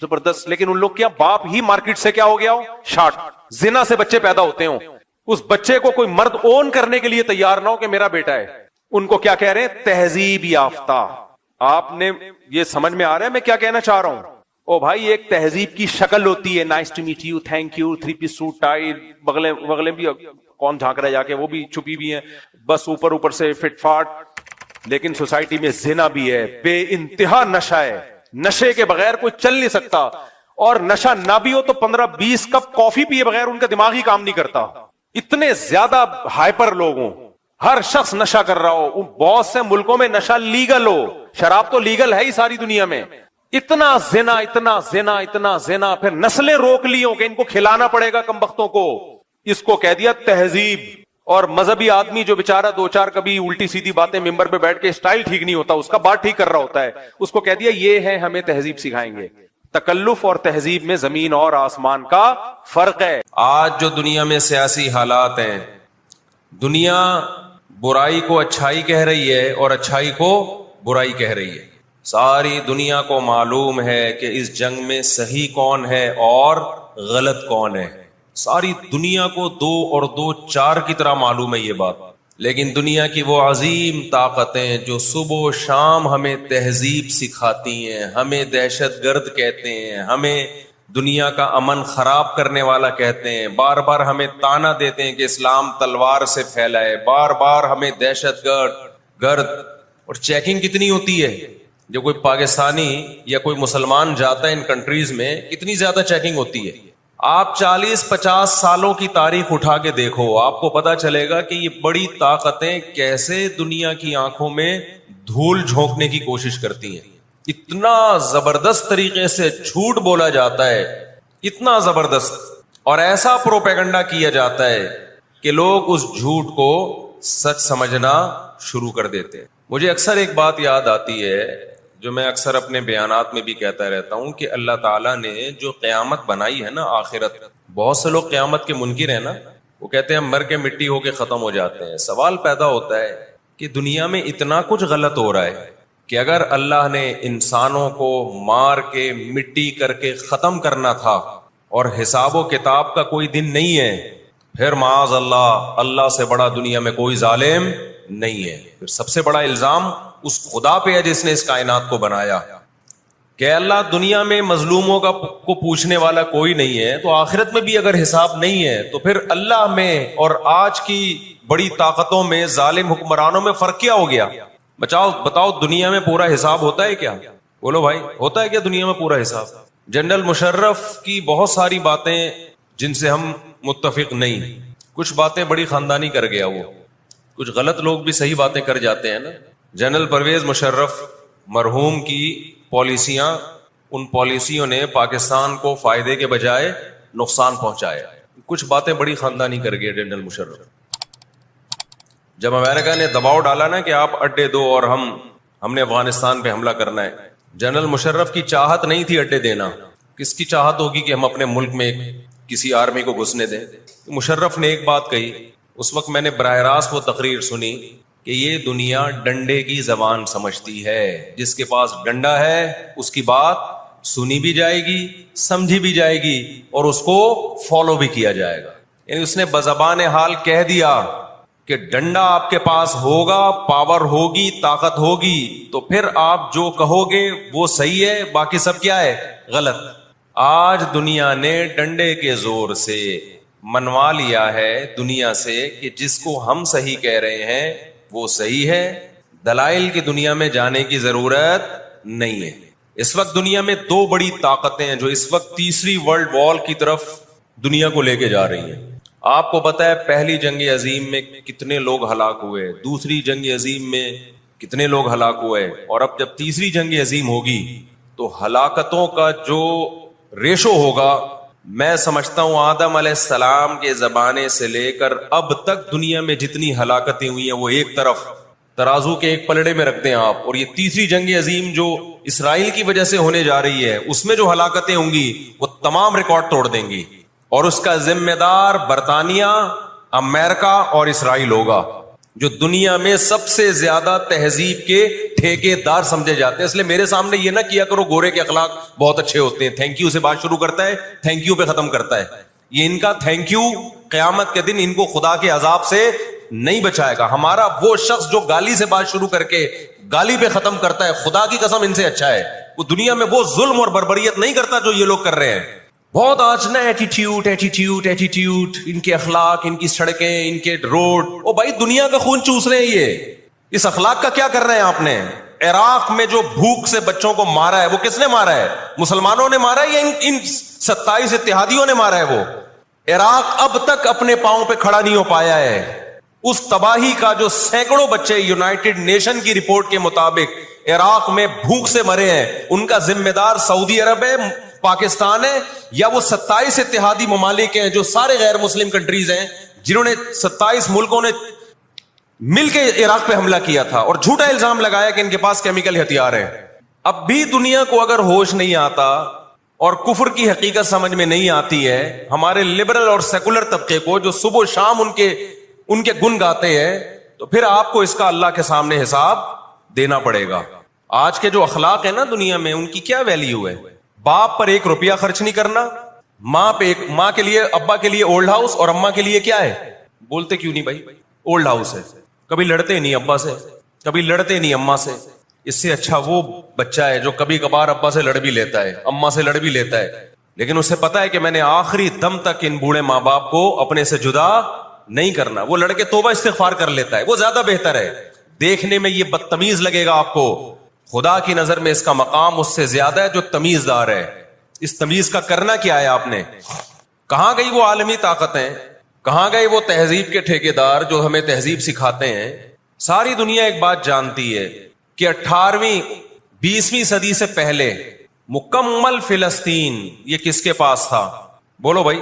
زبردست, لیکن ان لوگ کیا باپ ہی مارکیٹ سے کیا ہو گیا ہو, شارٹ, زنا سے بچے پیدا ہوتے ہوں. اس بچے کو کوئی مرد اون کرنے کے لیے تیار نہ ہو کہ میرا بیٹا ہے. ان کو کیا کہہ رہے ہیں, تہذیب یافتہ. آپ نے یہ سمجھ میں آ رہا ہے میں کیا کہنا چاہ رہا ہوں؟ او بھائی, ایک تہذیب کی شکل ہوتی ہے, nice to meet you, thank you, 3 piece suit tie, بغلے بھی کون جھانک رہا ہے جا کے, وہ بھی چھپی بھی ہیں, بس اوپر سے فٹ فاٹ. لیکن سوسائٹی میں زنا بھی ہے, بے انتہا نشہ ہے, نشے کے بغیر کوئی چل نہیں سکتا. اور نشہ نہ بھی ہو تو 15-20 کپ کافی پیے بغیر ان کا دماغ ہی کام نہیں کرتا. اتنے زیادہ ہائپر لوگ ہوں, ہر شخص نشہ کر رہا ہو. بہت سے ملکوں میں نشہ لیگل ہو, شراب تو لیگل ہے ہی ساری دنیا میں. اتنا زنا, اتنا زنا, اتنا زنا, پھر نسلیں روک لی ہوں کہ ان کو کھلانا پڑے گا کم بختوں کو. اس کو کہہ دیا تہذیب. اور مذہبی آدمی جو بیچارہ 2-4 کبھی الٹی سیدھی باتیں ممبر پہ بیٹھ کے, اسٹائل ٹھیک نہیں ہوتا, اس کا بات ٹھیک کر رہا ہوتا ہے, اس کو کہہ دیا یہ ہے ہمیں تہذیب سکھائیں گے. تکلف اور تہذیب میں زمین اور آسمان کا فرق ہے. آج جو دنیا میں سیاسی حالات ہیں, دنیا برائی کو اچھائی کہہ رہی ہے اور اچھائی کو برائی کہہ رہی ہے. ساری دنیا کو معلوم ہے کہ اس جنگ میں صحیح کون ہے اور غلط کون ہے. ساری دنیا کو 2 اور 2 4 کی طرح معلوم ہے یہ بات. لیکن دنیا کی وہ عظیم طاقتیں جو صبح و شام ہمیں تہذیب سکھاتی ہیں, ہمیں دہشت گرد کہتے ہیں, ہمیں دنیا کا امن خراب کرنے والا کہتے ہیں, بار بار ہمیں تانا دیتے ہیں کہ اسلام تلوار سے پھیلا ہے, بار بار ہمیں دہشت گرد. اور چیکنگ کتنی ہوتی ہے, جو کوئی پاکستانی یا کوئی مسلمان جاتا ہے ان کنٹریز میں, کتنی زیادہ چیکنگ ہوتی ہے. آپ 40-50 سالوں کی تاریخ اٹھا کے دیکھو, آپ کو پتا چلے گا کہ یہ بڑی طاقتیں کیسے دنیا کی آنکھوں میں دھول جھونکنے کی کوشش کرتی ہیں. اتنا زبردست طریقے سے جھوٹ بولا جاتا ہے, اتنا زبردست, اور ایسا پروپیگنڈا کیا جاتا ہے کہ لوگ اس جھوٹ کو سچ سمجھنا شروع کر دیتے ہیں. مجھے اکثر ایک بات یاد آتی ہے جو میں اکثر اپنے بیانات میں بھی کہتا رہتا ہوں کہ اللہ تعالیٰ نے جو قیامت بنائی ہے نا آخرت، بہت سے لوگ قیامت کے منکر ہیں نا، وہ کہتے ہیں مر کے مٹی ہو کے ختم ہو جاتے ہیں. سوال پیدا ہوتا ہے کہ دنیا میں اتنا کچھ غلط ہو رہا ہے کہ اگر اللہ نے انسانوں کو مار کے مٹی کر کے ختم کرنا تھا اور حساب و کتاب کا کوئی دن نہیں ہے، پھر معاذ اللہ سے بڑا دنیا میں کوئی ظالم نہیں ہے. پھر سب سے بڑا الزام اس خدا پہ ہے جس نے اس کائنات کو بنایا کہ اللہ دنیا میں مظلوموں کو پوچھنے والا کوئی نہیں ہے، تو آخرت میں بھی اگر حساب نہیں ہے تو پھر اللہ میں اور آج کی بڑی طاقتوں میں ظالم حکمرانوں میں فرق کیا ہو گیا؟ بتاؤ دنیا میں پورا حساب ہوتا ہے کیا؟ بولو بھائی، ہوتا ہے کیا دنیا میں پورا حساب؟ جنرل مشرف کی بہت ساری باتیں جن سے ہم متفق نہیں، کچھ باتیں بڑی خاندانی کر گیا، وہ کچھ غلط لوگ بھی صحیح باتیں کر جاتے ہیں نا. جنرل پرویز مشرف مرحوم کی پالیسیاں، ان پالیسیوں نے پاکستان کو فائدے کے بجائے نقصان پہنچایا. کچھ باتیں بڑی خاندانی کر گئے جنرل مشرف. جب امریکہ نے دباؤ ڈالا نا کہ آپ اڈے دو اور ہم نے افغانستان پہ حملہ کرنا ہے، جنرل مشرف کی چاہت نہیں تھی اڈے دینا. کس کی چاہت ہوگی کہ ہم اپنے ملک میں کسی آرمی کو گھسنے دیں؟ مشرف نے ایک بات کہی، اس وقت میں نے براہ راست وہ تقریر سنی کہ یہ دنیا ڈنڈے کی زبان سمجھتی ہے، جس کے پاس ڈنڈا ہے اس کی بات سنی بھی جائے گی، سمجھی بھی جائے گی اور اس کو فالو بھی کیا جائے گا. یعنی اس نے بزبان حال کہہ دیا کہ ڈنڈا آپ کے پاس ہوگا، پاور ہوگی، طاقت ہوگی، تو پھر آپ جو کہو گے وہ صحیح ہے، باقی سب کیا ہے؟ غلط. آج دنیا نے ڈنڈے کے زور سے منوا لیا ہے دنیا سے کہ جس کو ہم صحیح کہہ رہے ہیں وہ صحیح ہے، دلائل کی دنیا میں جانے کی ضرورت نہیں ہے. اس وقت دنیا میں دو بڑی طاقتیں ہیں جو اس وقت تیسری ورلڈ وار کی طرف دنیا کو لے کے جا رہی ہیں. آپ کو پتا ہے پہلی جنگ عظیم میں کتنے لوگ ہلاک ہوئے، دوسری جنگ عظیم میں کتنے لوگ ہلاک ہوئے، اور اب جب تیسری جنگ عظیم ہوگی تو ہلاکتوں کا جو ریشو ہوگا، میں سمجھتا ہوں آدم علیہ السلام کے زمانے سے لے کر اب تک دنیا میں جتنی ہلاکتیں ہوئی ہیں وہ ایک طرف ترازو کے ایک پلڑے میں رکھ دیں آپ، اور یہ تیسری جنگ عظیم جو اسرائیل کی وجہ سے ہونے جا رہی ہے اس میں جو ہلاکتیں ہوں گی وہ تمام ریکارڈ توڑ دیں گی، اور اس کا ذمہ دار برطانیہ، امریکہ اور اسرائیل ہوگا، جو دنیا میں سب سے زیادہ تہذیب کے ٹھیکے دار سمجھے جاتے ہیں. اس لیے میرے سامنے یہ نہ کیا کرو گورے کے اخلاق بہت اچھے ہوتے ہیں، تھینک یو سے بات شروع کرتا ہے، تھینک یو پہ ختم کرتا ہے. یہ ان کا تھینک یو قیامت کے دن ان کو خدا کے عذاب سے نہیں بچائے گا. ہمارا وہ شخص جو گالی سے بات شروع کر کے گالی پہ ختم کرتا ہے، خدا کی قسم ان سے اچھا ہے. وہ دنیا میں وہ ظلم اور بربریت نہیں کرتا جو یہ لوگ کر رہے ہیں. بہت آج نا ایٹیٹیوڈ، ان کے اخلاق، ان کی سڑکیں، ان کے روڈ. او بھائی دنیا کا خون چوس رہے ہیں یہ. اس اخلاق کا کیا کر رہے ہیں آپ نے؟ عراق میں جو بھوک سے بچوں کو مارا ہے وہ کس نے مارا ہے؟ مسلمانوں نے مارا ہے یا ان 27 اتحادیوں نے مارا ہے؟ وہ عراق اب تک اپنے پاؤں پہ کھڑا نہیں ہو پایا ہے. اس تباہی کا جو سینکڑوں بچے یونائٹڈ نیشن کی رپورٹ کے مطابق عراق میں بھوک سے مرے ہیں، ان کا ذمہ دار سعودی عرب ہے، پاکستان ہے، یا وہ 27 اتحادی ممالک ہیں جو سارے غیر مسلم کنٹریز ہیں جنہوں نے 27 ملکوں نے مل کے عراق پہ حملہ کیا تھا اور جھوٹا الزام لگایا کہ ان کے پاس کیمیکل ہتھیار ہے. اب بھی دنیا کو اگر ہوش نہیں آتا اور کفر کی حقیقت سمجھ میں نہیں آتی ہے، ہمارے لبرل اور سیکولر طبقے کو جو صبح و شام ان کے گن گاتے ہیں، تو پھر آپ کو اس کا اللہ کے سامنے حساب دینا پڑے گا. آج کے جو اخلاق ہیں نا دنیا میں، ان کی کیا ویلیو ہے؟ باپ پر 1 روپیہ خرچ نہیں کرنا، ماں کے لیے، ابا کے لیے اولڈ ہاؤس، اور اماں کے لیے کیا ہے؟ بولتے کیوں نہیں بھائی؟ اولڈ ہاؤس ہے. کبھی لڑتے نہیں ابا سے، کبھی لڑتے نہیں اماں سے. اس سے اچھا وہ بچہ ہے جو کبھی کبھار ابا سے لڑ بھی لیتا ہے، اماں سے لڑ بھی لیتا ہے، لیکن اسے پتا ہے کہ میں نے آخری دم تک ان بوڑھے ماں باپ کو اپنے سے جدا نہیں کرنا. وہ لڑکے توبہ استغفار کر لیتا ہے، وہ زیادہ بہتر ہے. دیکھنے میں یہ بدتمیز لگے گا آپ کو، خدا کی نظر میں اس کا مقام اس سے زیادہ ہے جو تمیز دار ہے. اس تمیز کا کرنا کیا ہے آپ نے؟ کہاں گئی وہ عالمی طاقتیں؟ کہاں گئے وہ تہذیب کے ٹھیکیدار جو ہمیں تہذیب سکھاتے ہیں؟ ساری دنیا ایک بات جانتی ہے کہ 18ویں 20ویں صدی سے پہلے مکمل فلسطین یہ کس کے پاس تھا؟ بولو بھائی.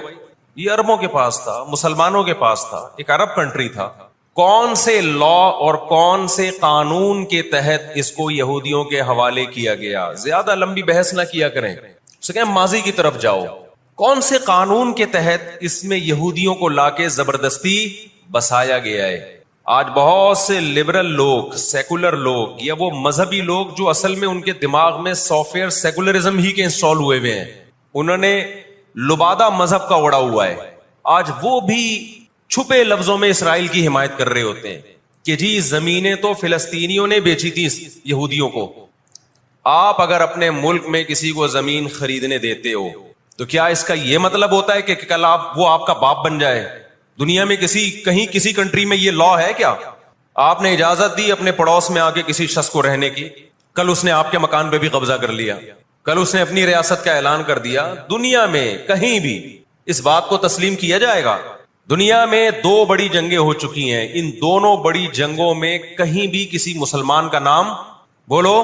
یہ عربوں کے پاس تھا, مسلمانوں کے پاس تھا, ایک عرب کنٹری تھا. کون سے لا اور کون سے قانون کے تحت اس کو یہودیوں کے حوالے کیا گیا؟ زیادہ لمبی بحث نہ کیا کریں, اسے کہیں ماضی کی طرف جاؤ. کون سے قانون کے تحت اس میں یہودیوں کو لا کے زبردستی بسایا گیا ہے؟ آج بہت سے لبرل لوگ, سیکولر لوگ, یا وہ مذہبی لوگ جو اصل میں ان کے دماغ میں سافٹ ویئر سیکولرزم ہی کے انسٹال ہوئے ہوئے ہیں, انہوں نے لبادہ مذہب کا اڑا ہوا ہے. آج وہ بھی چھپے لفظوں میں اسرائیل کی حمایت کر رہے ہوتے ہیں کہ جی زمینیں تو فلسطینیوں نے بیچی تھی یہودیوں کو. آپ اگر اپنے ملک میں کسی کو زمین خریدنے دیتے ہو تو کیا اس کا یہ مطلب ہوتا ہے کہ کل وہ آپ کا باپ بن جائے؟ دنیا میں کسی کنٹری میں یہ لا ہے کیا؟ آپ نے اجازت دی اپنے پڑوس میں آ کے کسی شخص کو رہنے کی, کل اس نے آپ کے مکان پہ بھی قبضہ کر لیا, کل اس نے اپنی ریاست کا اعلان کر دیا. دنیا میں کہیں بھی اس بات کو تسلیم کیا جائے گا؟ دنیا میں 2 بڑی جنگیں ہو چکی ہیں, ان دونوں بڑی جنگوں میں کہیں بھی کسی مسلمان کا نام بولو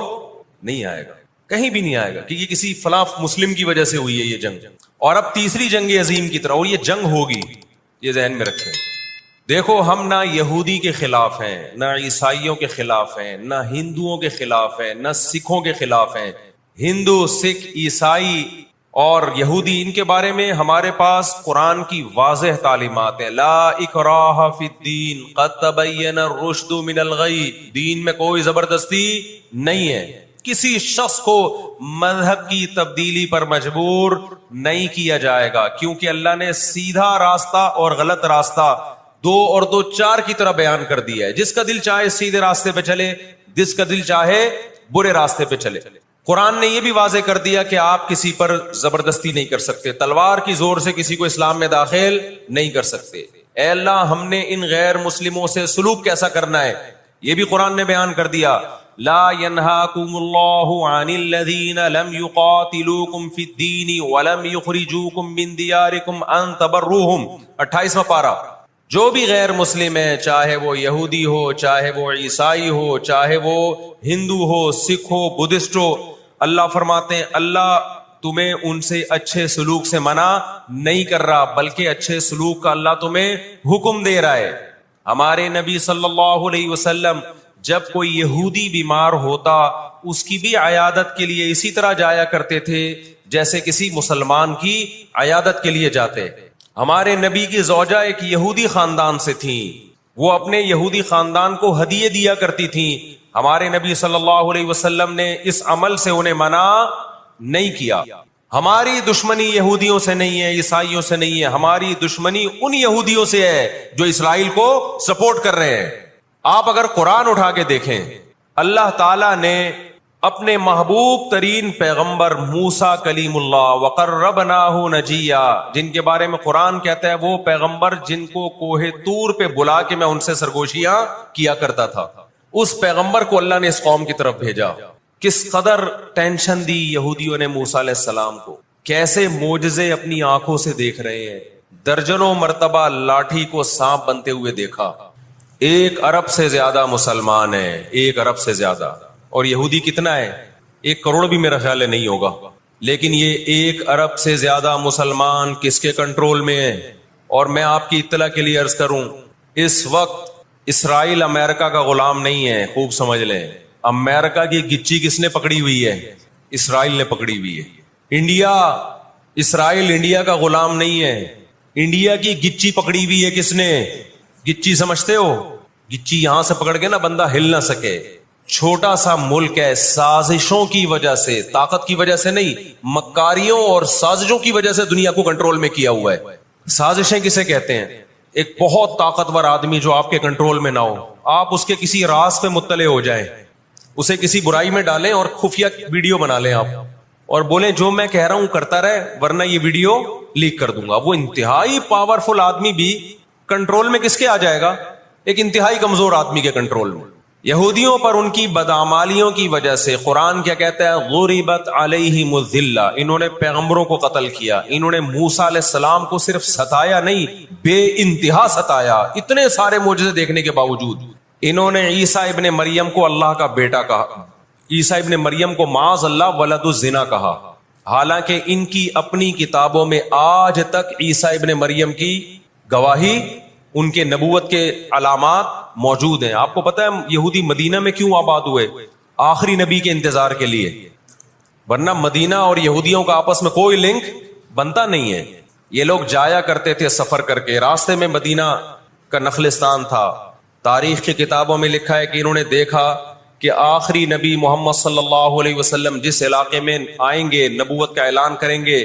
نہیں آئے گا, کہیں بھی نہیں آئے گا کہ یہ کسی فلاں مسلم کی وجہ سے ہوئی ہے یہ جنگ. اور اب تیسری جنگ عظیم کی طرح, اور یہ جنگ ہوگی, یہ ذہن میں رکھیں. دیکھو ہم نہ یہودی کے خلاف ہیں, نہ عیسائیوں کے خلاف ہیں, نہ ہندوؤں کے خلاف ہیں, نہ سکھوں کے خلاف ہیں. ہندو, سکھ, عیسائی اور یہودی, ان کے بارے میں ہمارے پاس قرآن کی واضح تعلیمات ہیں. لا اکراہ فی الدین قد تبین الرشد من الغی, دین میں کوئی زبردستی نہیں ہے. کسی شخص کو مذہب کی تبدیلی پر مجبور نہیں کیا جائے گا, کیونکہ اللہ نے سیدھا راستہ اور غلط راستہ 2 اور 2 4 کی طرح بیان کر دیا ہے. جس کا دل چاہے سیدھے راستے پہ چلے, جس کا دل چاہے برے راستے پہ چلے. قرآن نے یہ بھی واضح کر دیا کہ آپ کسی پر زبردستی نہیں کر سکتے, تلوار کی زور سے کسی کو اسلام میں داخل نہیں کر سکتے. اے اللہ ہم نے ان غیر مسلموں سے سلوک کیسا کرنا ہے یہ بھی قرآن نے بیان کر دیا. لا ينهاكم الله عن الذين لم يقاتلوكم في الدين ولم يخرجوكم من دياركم ان تبروهم. 28واں پارہ. جو بھی غیر مسلم ہے, چاہے وہ یہودی ہو, چاہے وہ عیسائی ہو, چاہے وہ ہندو ہو, سکھ ہو, بدھسٹ ہو, اللہ فرماتے ہیں اللہ تمہیں ان سے اچھے سلوک سے منع نہیں کر رہا, بلکہ اچھے سلوک کا اللہ تمہیں حکم دے رہا ہے. ہمارے نبی صلی اللہ علیہ وسلم جب کوئی یہودی بیمار ہوتا اس کی بھی عیادت کے لیے اسی طرح جایا کرتے تھے جیسے کسی مسلمان کی عیادت کے لیے جاتے. ہمارے نبی کی زوجہ ایک یہودی خاندان سے تھیں, وہ اپنے یہودی خاندان کو ہدیے دیا کرتی تھیں. ہمارے نبی صلی اللہ علیہ وسلم نے اس عمل سے انہیں منع نہیں کیا. ہماری دشمنی یہودیوں سے نہیں ہے, عیسائیوں سے نہیں ہے, ہماری دشمنی ان یہودیوں سے ہے جو اسرائیل کو سپورٹ کر رہے ہیں. آپ اگر قرآن اٹھا کے دیکھیں, اللہ تعالیٰ نے اپنے محبوب ترین پیغمبر موسیٰ کلیم اللہ وقربناہ نجیہ, جن کے بارے میں قرآن کہتا ہے وہ پیغمبر جن کو کوہ طور پہ بلا کے میں ان سے سرگوشیاں کیا کرتا تھا, اس پیغمبر کو اللہ نے اس قوم کی طرف بھیجا. کس قدر ٹینشن دی یہودیوں نے موسیٰ علیہ السلام کو, کیسے معجزے اپنی آنکھوں سے دیکھ رہے ہیں. درجنوں مرتبہ لاٹھی کو سانپ بنتے ہوئے دیکھا. 1 ارب سے زیادہ مسلمان ہیں, 1 ارب سے زیادہ, اور یہودی کتنا ہے؟ 1 کروڑ بھی میرا خیال ہے نہیں ہوگا. لیکن یہ 1 ارب سے زیادہ مسلمان کس کے کنٹرول میں ہیں؟ اور میں آپ کی اطلاع کے لیے عرض کروں, اس وقت اسرائیل امریکہ کا غلام نہیں ہے, خوب سمجھ لیں. امریکہ کی گچی کس نے پکڑی ہوئی ہے؟ اسرائیل نے پکڑی ہوئی ہے. اسرائیل انڈیا کا غلام نہیں ہے, انڈیا کی گچی پکڑی ہوئی ہے. کس نے؟ گچی سمجھتے ہو؟ گچی یہاں سے پکڑ کے نا بندہ ہل نہ سکے. چھوٹا سا ملک ہے, سازشوں کی وجہ سے, طاقت کی وجہ سے نہیں, مکاریوں اور سازشوں کی وجہ سے دنیا کو کنٹرول میں کیا ہوا ہے. سازشیں کسے کہتے ہیں؟ ایک بہت طاقتور آدمی جو آپ کے کنٹرول میں نہ ہو, آپ اس کے کسی راز پہ مطلع ہو جائیں, اسے کسی برائی میں ڈالیں اور خفیہ ویڈیو بنا لیں آپ, اور بولیں جو میں کہہ رہا ہوں کرتا رہے ورنہ یہ ویڈیو لیک کر دوں گا. وہ انتہائی پاورفل آدمی بھی کنٹرول میں کس کے آ جائے گا؟ ایک انتہائی کمزور آدمی کے کنٹرول میں. یہودیوں پر ان کی بدعمالیوں کی وجہ سے قرآن کیا کہتا ہے؟ غربت علیہم الذلہ, انہوں نے پیغمبروں کو قتل کیا, انہوں نے موسیٰ علیہ السلام کو صرف ستایا نہیں, بے انتہا ستایا. اتنے سارے معجزے دیکھنے کے باوجود انہوں نے عیسیٰ ابن مریم کو اللہ کا بیٹا کہا, عیسیٰ ابن مریم کو معاذ اللہ ولد الزنا کہا. حالانکہ ان کی اپنی کتابوں میں آج تک عیسیٰ ابن مریم کی گواہی، ان کے نبوت کے علامات موجود ہیں. آپ کو پتہ ہے یہودی مدینہ میں کیوں آباد ہوئے؟ آخری نبی کے انتظار کے لیے، ورنہ مدینہ اور یہودیوں کا آپس میں کوئی لنک بنتا نہیں ہے. یہ لوگ جایا کرتے تھے سفر کر کے، راستے میں مدینہ کا نخلستان تھا. تاریخ کی کتابوں میں لکھا ہے کہ انہوں نے دیکھا کہ آخری نبی محمد صلی اللہ علیہ وسلم جس علاقے میں آئیں گے، نبوت کا اعلان کریں گے،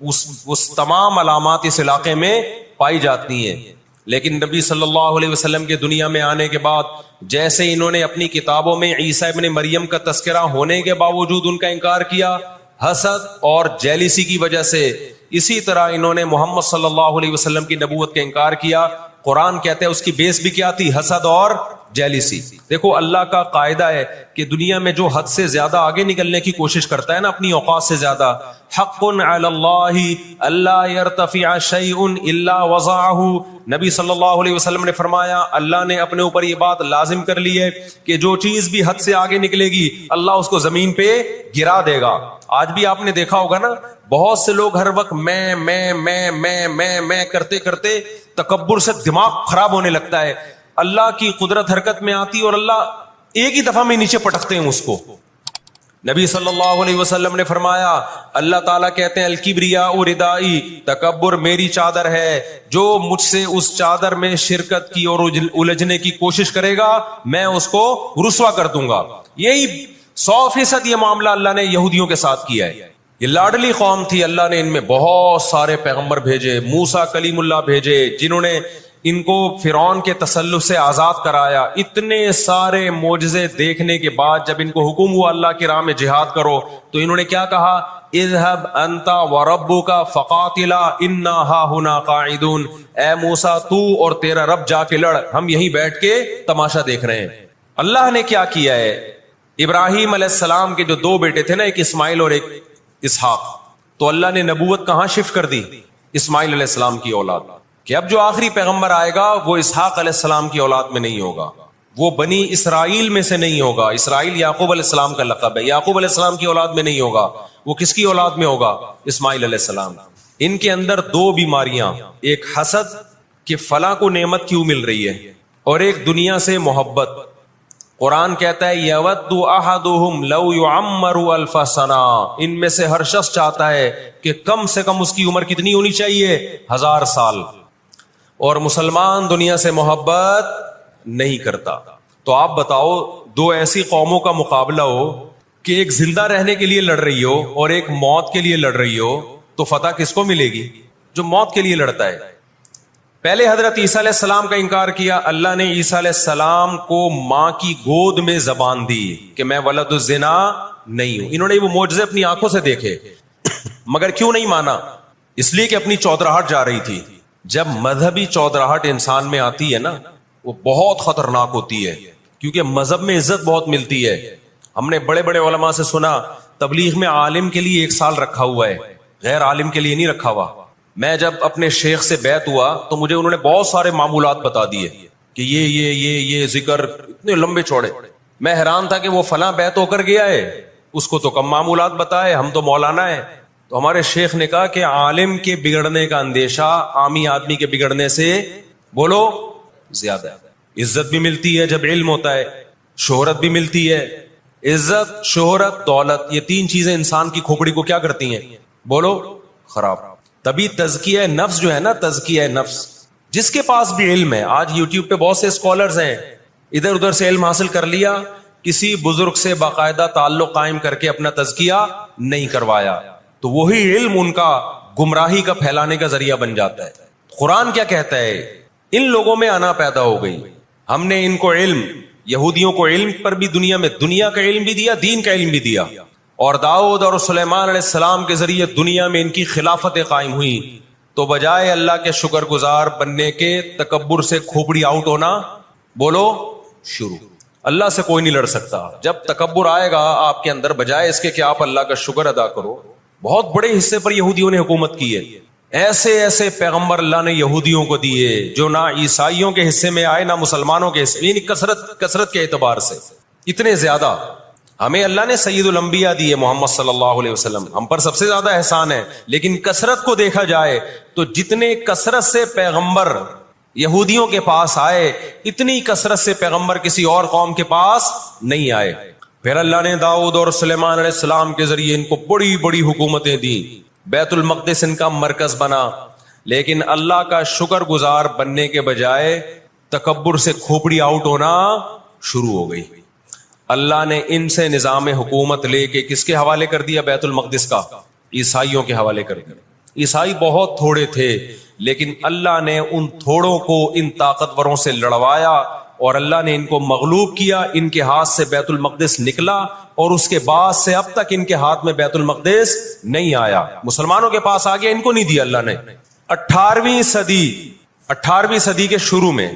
اس تمام علامات اس علاقے میں پائی جاتی ہیں. لیکن نبی صلی اللہ علیہ وسلم کے دنیا میں آنے کے بعد جیسے انہوں نے اپنی کتابوں میں عیسیٰ ابن مریم کا تذکرہ ہونے کے باوجود ان کا انکار کیا حسد اور جیلیسی کی وجہ سے، اسی طرح انہوں نے محمد صلی اللہ علیہ وسلم کی نبوت کا انکار کیا. قرآن کہتا ہے اس کی بیس بھی کیا تھی؟ حسد اور جیلیسی. دیکھو اللہ کا قاعدہ ہے کہ دنیا میں جو حد سے زیادہ آگے نکلنے کی کوشش کرتا ہے نا، اپنی اوقات سے زیادہ، حق علی اللہ الا یرتفع شیء الا وضعہ. نبی صلی اللہ علیہ وسلم نے فرمایا اللہ نے اپنے اوپر یہ بات لازم کر لی ہے کہ جو چیز بھی حد سے آگے نکلے گی اللہ اس کو زمین پہ گرا دے گا. آج بھی آپ نے دیکھا ہوگا نا، بہت سے لوگ ہر وقت میں کرتے کرتے تکبر سے دماغ خراب ہونے لگتا ہے. اللہ کی قدرت حرکت میں آتی اور اللہ ایک ہی دفعہ میں نیچے پٹکتے ہیں اس کو. نبی صلی اللہ علیہ وسلم نے فرمایا اللہ تعالیٰ کہتے ہیں الکبریاء ردائی، تکبر میری چادر ہے، جو مجھ سے اس چادر میں شرکت کی اور الجھنے کی کوشش کرے گا میں اس کو رسوا کر دوں گا. یہی 100% یہ معاملہ اللہ نے یہودیوں کے ساتھ کیا ہے. یہ لاڈلی قوم تھی، اللہ نے ان میں بہت سارے پیغمبر بھیجے، موسیٰ کلیم اللہ بھیجے جنہوں نے ان کو فرعون کے تسلط سے آزاد کرایا. اتنے سارے معجزے دیکھنے کے بعد جب ان کو حکم ہوا اللہ کی راہ میں جہاد کرو تو انہوں نے کیا کہا؟ اذهب انت وربك فقاتلا انا هاهنا قاعدون. اے موسیٰ تو اور تیرا رب جا کے لڑ، ہم یہیں بیٹھ کے تماشا دیکھ رہے ہیں. اللہ نے کیا کیا ہے؟ ابراہیم علیہ السلام کے جو دو بیٹے تھے نا، ایک اسماعیل اور ایک اسحاق، تو اللہ نے نبوت کہاں شفٹ کر دی؟ اسماعیل علیہ السلام کی اولاد، کہ اب جو آخری پیغمبر آئے گا وہ اسحاق علیہ السلام کی اولاد میں نہیں ہوگا، وہ بنی اسرائیل میں سے نہیں ہوگا. اسرائیل یعقوب علیہ السلام کا لقب ہے. یعقوب علیہ السلام کی اولاد میں نہیں ہوگا. وہ کس کی اولاد میں ہوگا؟ اسماعیل علیہ السلام. ان کے اندر دو بیماریاں، ایک حسد کہ فلاں کو نعمت کیوں مل رہی ہے، اور ایک دنیا سے محبت. قرآن کہتا ہے یود احدہم لو یعمر الف سنہ، ان میں سے ہر شخص چاہتا ہے کہ کم سے کم اس کی عمر کتنی ہونی چاہیے؟ 1000 سال. اور مسلمان دنیا سے محبت نہیں کرتا. تو آپ بتاؤ، دو ایسی قوموں کا مقابلہ ہو کہ ایک زندہ رہنے کے لیے لڑ رہی ہو اور ایک موت کے لیے لڑ رہی ہو، تو فتح کس کو ملے گی؟ جو موت کے لیے لڑتا ہے. پہلے حضرت عیسیٰ علیہ السلام کا انکار کیا، اللہ نے عیسیٰ علیہ السلام کو ماں کی گود میں زبان دی کہ میں ولد الزنا نہیں ہوں. انہوں نے وہ معجزے اپنی آنکھوں سے دیکھے، مگر کیوں نہیں مانا؟ اس لیے کہ اپنی چودراہٹ جا رہی تھی. جب مذہبی چودراہٹ انسان میں آتی ہے نا، وہ بہت خطرناک ہوتی ہے، کیونکہ مذہب میں عزت بہت ملتی ہے. ہم نے بڑے بڑے علماء سے سنا تبلیغ میں عالم کے لیے 1 سال رکھا ہوا ہے، غیر عالم کے لیے نہیں رکھا ہوا. میں جب اپنے شیخ سے بیعت ہوا تو مجھے انہوں نے بہت سارے معمولات بتا دیے کہ یہ ذکر اتنے لمبے چوڑے. میں حیران تھا کہ وہ فلاں بیعت ہو کر گیا ہے، اس کو تو کم معمولات بتائے، ہم تو مولانا ہیں. تو ہمارے شیخ نے کہا کہ عالم کے بگڑنے کا اندیشہ عامی آدمی کے بگڑنے سے بولو زیادہ ہے. عزت بھی ملتی ہے جب علم ہوتا ہے، شہرت بھی ملتی ہے. عزت، شہرت، دولت، یہ 3 چیزیں انسان کی کھوپڑی کو کیا کرتی ہیں؟ بولو خراب. تبھی تزکیہ نفس جو ہے نا، تزکیہ نفس، جس کے پاس بھی علم ہے، آج یوٹیوب پہ بہت سے اسکالرز ہیں، ادھر ادھر سے علم حاصل کر لیا، کسی بزرگ سے باقاعدہ تعلق قائم کر کے اپنا تزکیہ نہیں کروایا، تو وہی علم ان کا گمراہی کا پھیلانے کا ذریعہ بن جاتا ہے. قرآن کیا کہتا ہے؟ ان لوگوں میں انا پیدا ہو گئی، ہم نے ان کو علم، یہودیوں کو علم پر بھی دنیا کا علم بھی دیا، دین کا علم بھی دیا. اور داؤد اور سلیمان علیہ السلام کے ذریعے دنیا میں ان کی خلافتیں قائم ہوئی. تو بجائے اللہ کے شکر گزار بننے کے تکبر سے کھوپڑی آؤٹ ہونا بولو شروع. اللہ سے کوئی نہیں لڑ سکتا. جب تکبر آئے گا آپ کے اندر، بجائے اس کے کہ آپ اللہ کا شکر ادا کرو. بہت بڑے حصے پر یہودیوں نے حکومت کی ہے. ایسے ایسے پیغمبر اللہ نے یہودیوں کو دیے جو نہ عیسائیوں کے حصے میں آئے نہ مسلمانوں کے حصے، یعنی کثرت کے اعتبار سے اتنے زیادہ. ہمیں اللہ نے سید الانبیاء دی ہے محمد صلی اللہ علیہ وسلم, ہم پر سب سے زیادہ احسان ہے. لیکن کثرت کو دیکھا جائے تو جتنے کثرت سے پیغمبر یہودیوں کے پاس آئے, اتنی کثرت سے پیغمبر کسی اور قوم کے پاس نہیں آئے. پھر اللہ نے داؤد اور سلیمان علیہ السلام کے ذریعے ان کو بڑی بڑی حکومتیں دی, بیت المقدس ان کا مرکز بنا. لیکن اللہ کا شکر گزار بننے کے بجائے تکبر سے کھوپڑی آؤٹ ہونا شروع ہو گئی. اللہ نے ان سے نظام حکومت لے کے کس کے حوالے کر دیا؟ بیت المقدس کا عیسائیوں کے حوالے کر دیا. عیسائی بہت تھوڑے تھے, لیکن اللہ نے ان تھوڑوں کو ان طاقتوروں سے لڑوایا اور اللہ نے ان کو مغلوب کیا. ان کے ہاتھ سے بیت المقدس نکلا اور اس کے بعد سے اب تک ان کے ہاتھ میں بیت المقدس نہیں آیا. مسلمانوں کے پاس آ گیا, ان کو نہیں دیا اللہ نے. 18ویں صدی کے شروع میں,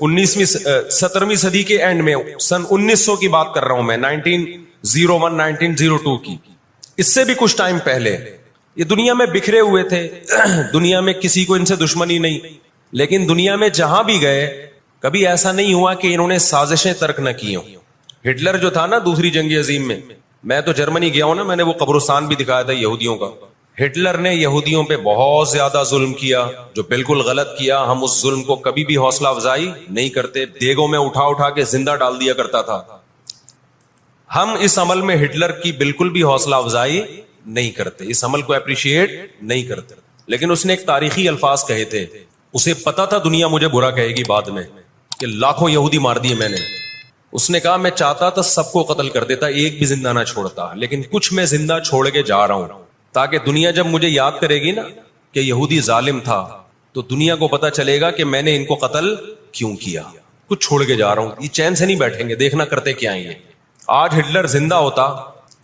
17ویں صدی کے اینڈ میں, سن 1900 کی بات کر رہا ہوں میں, 1901 1902 کی, اس سے بھی کچھ ٹائم پہلے, یہ دنیا میں بکھرے ہوئے تھے. دنیا میں کسی کو ان سے دشمنی نہیں, لیکن دنیا میں جہاں بھی گئے کبھی ایسا نہیں ہوا کہ انہوں نے سازشیں ترک نہ کی ہوں. ہٹلر جو تھا نا دوسری جنگ عظیم میں تو جرمنی گیا ہوں نا, میں نے وہ قبرستان بھی دکھایا تھا یہودیوں کا. ہٹلر نے یہودیوں پہ بہت زیادہ ظلم کیا, جو بالکل غلط کیا. ہم اس ظلم کو کبھی بھی حوصلہ افزائی نہیں کرتے, دیگوں میں اٹھا کے زندہ ڈال دیا کرتا تھا. ہم اس عمل میں ہٹلر کی بالکل بھی حوصلہ افزائی نہیں کرتے, اس عمل کو اپریشیٹ نہیں کرتے. لیکن اس نے ایک تاریخی الفاظ کہے تھے, اسے پتا تھا دنیا مجھے برا کہے گی بعد میں, کہ لاکھوں یہودی مار دیے میں نے. اس نے کہا میں چاہتا تھا سب کو قتل کر دیتا, ایک بھی زندہ نہ چھوڑتا, لیکن کچھ میں زندہ چھوڑ کے جا رہا ہوں تاکہ دنیا جب مجھے یاد کرے گی نا کہ یہودی ظالم تھا, تو دنیا کو پتا چلے گا کہ میں نے ان کو قتل کیوں کیا. کچھ چھوڑ کے جا رہا ہوں, یہ چین سے نہیں بیٹھیں گے, دیکھنا کرتے کیا ہیں یہ. آج ہٹلر زندہ ہوتا,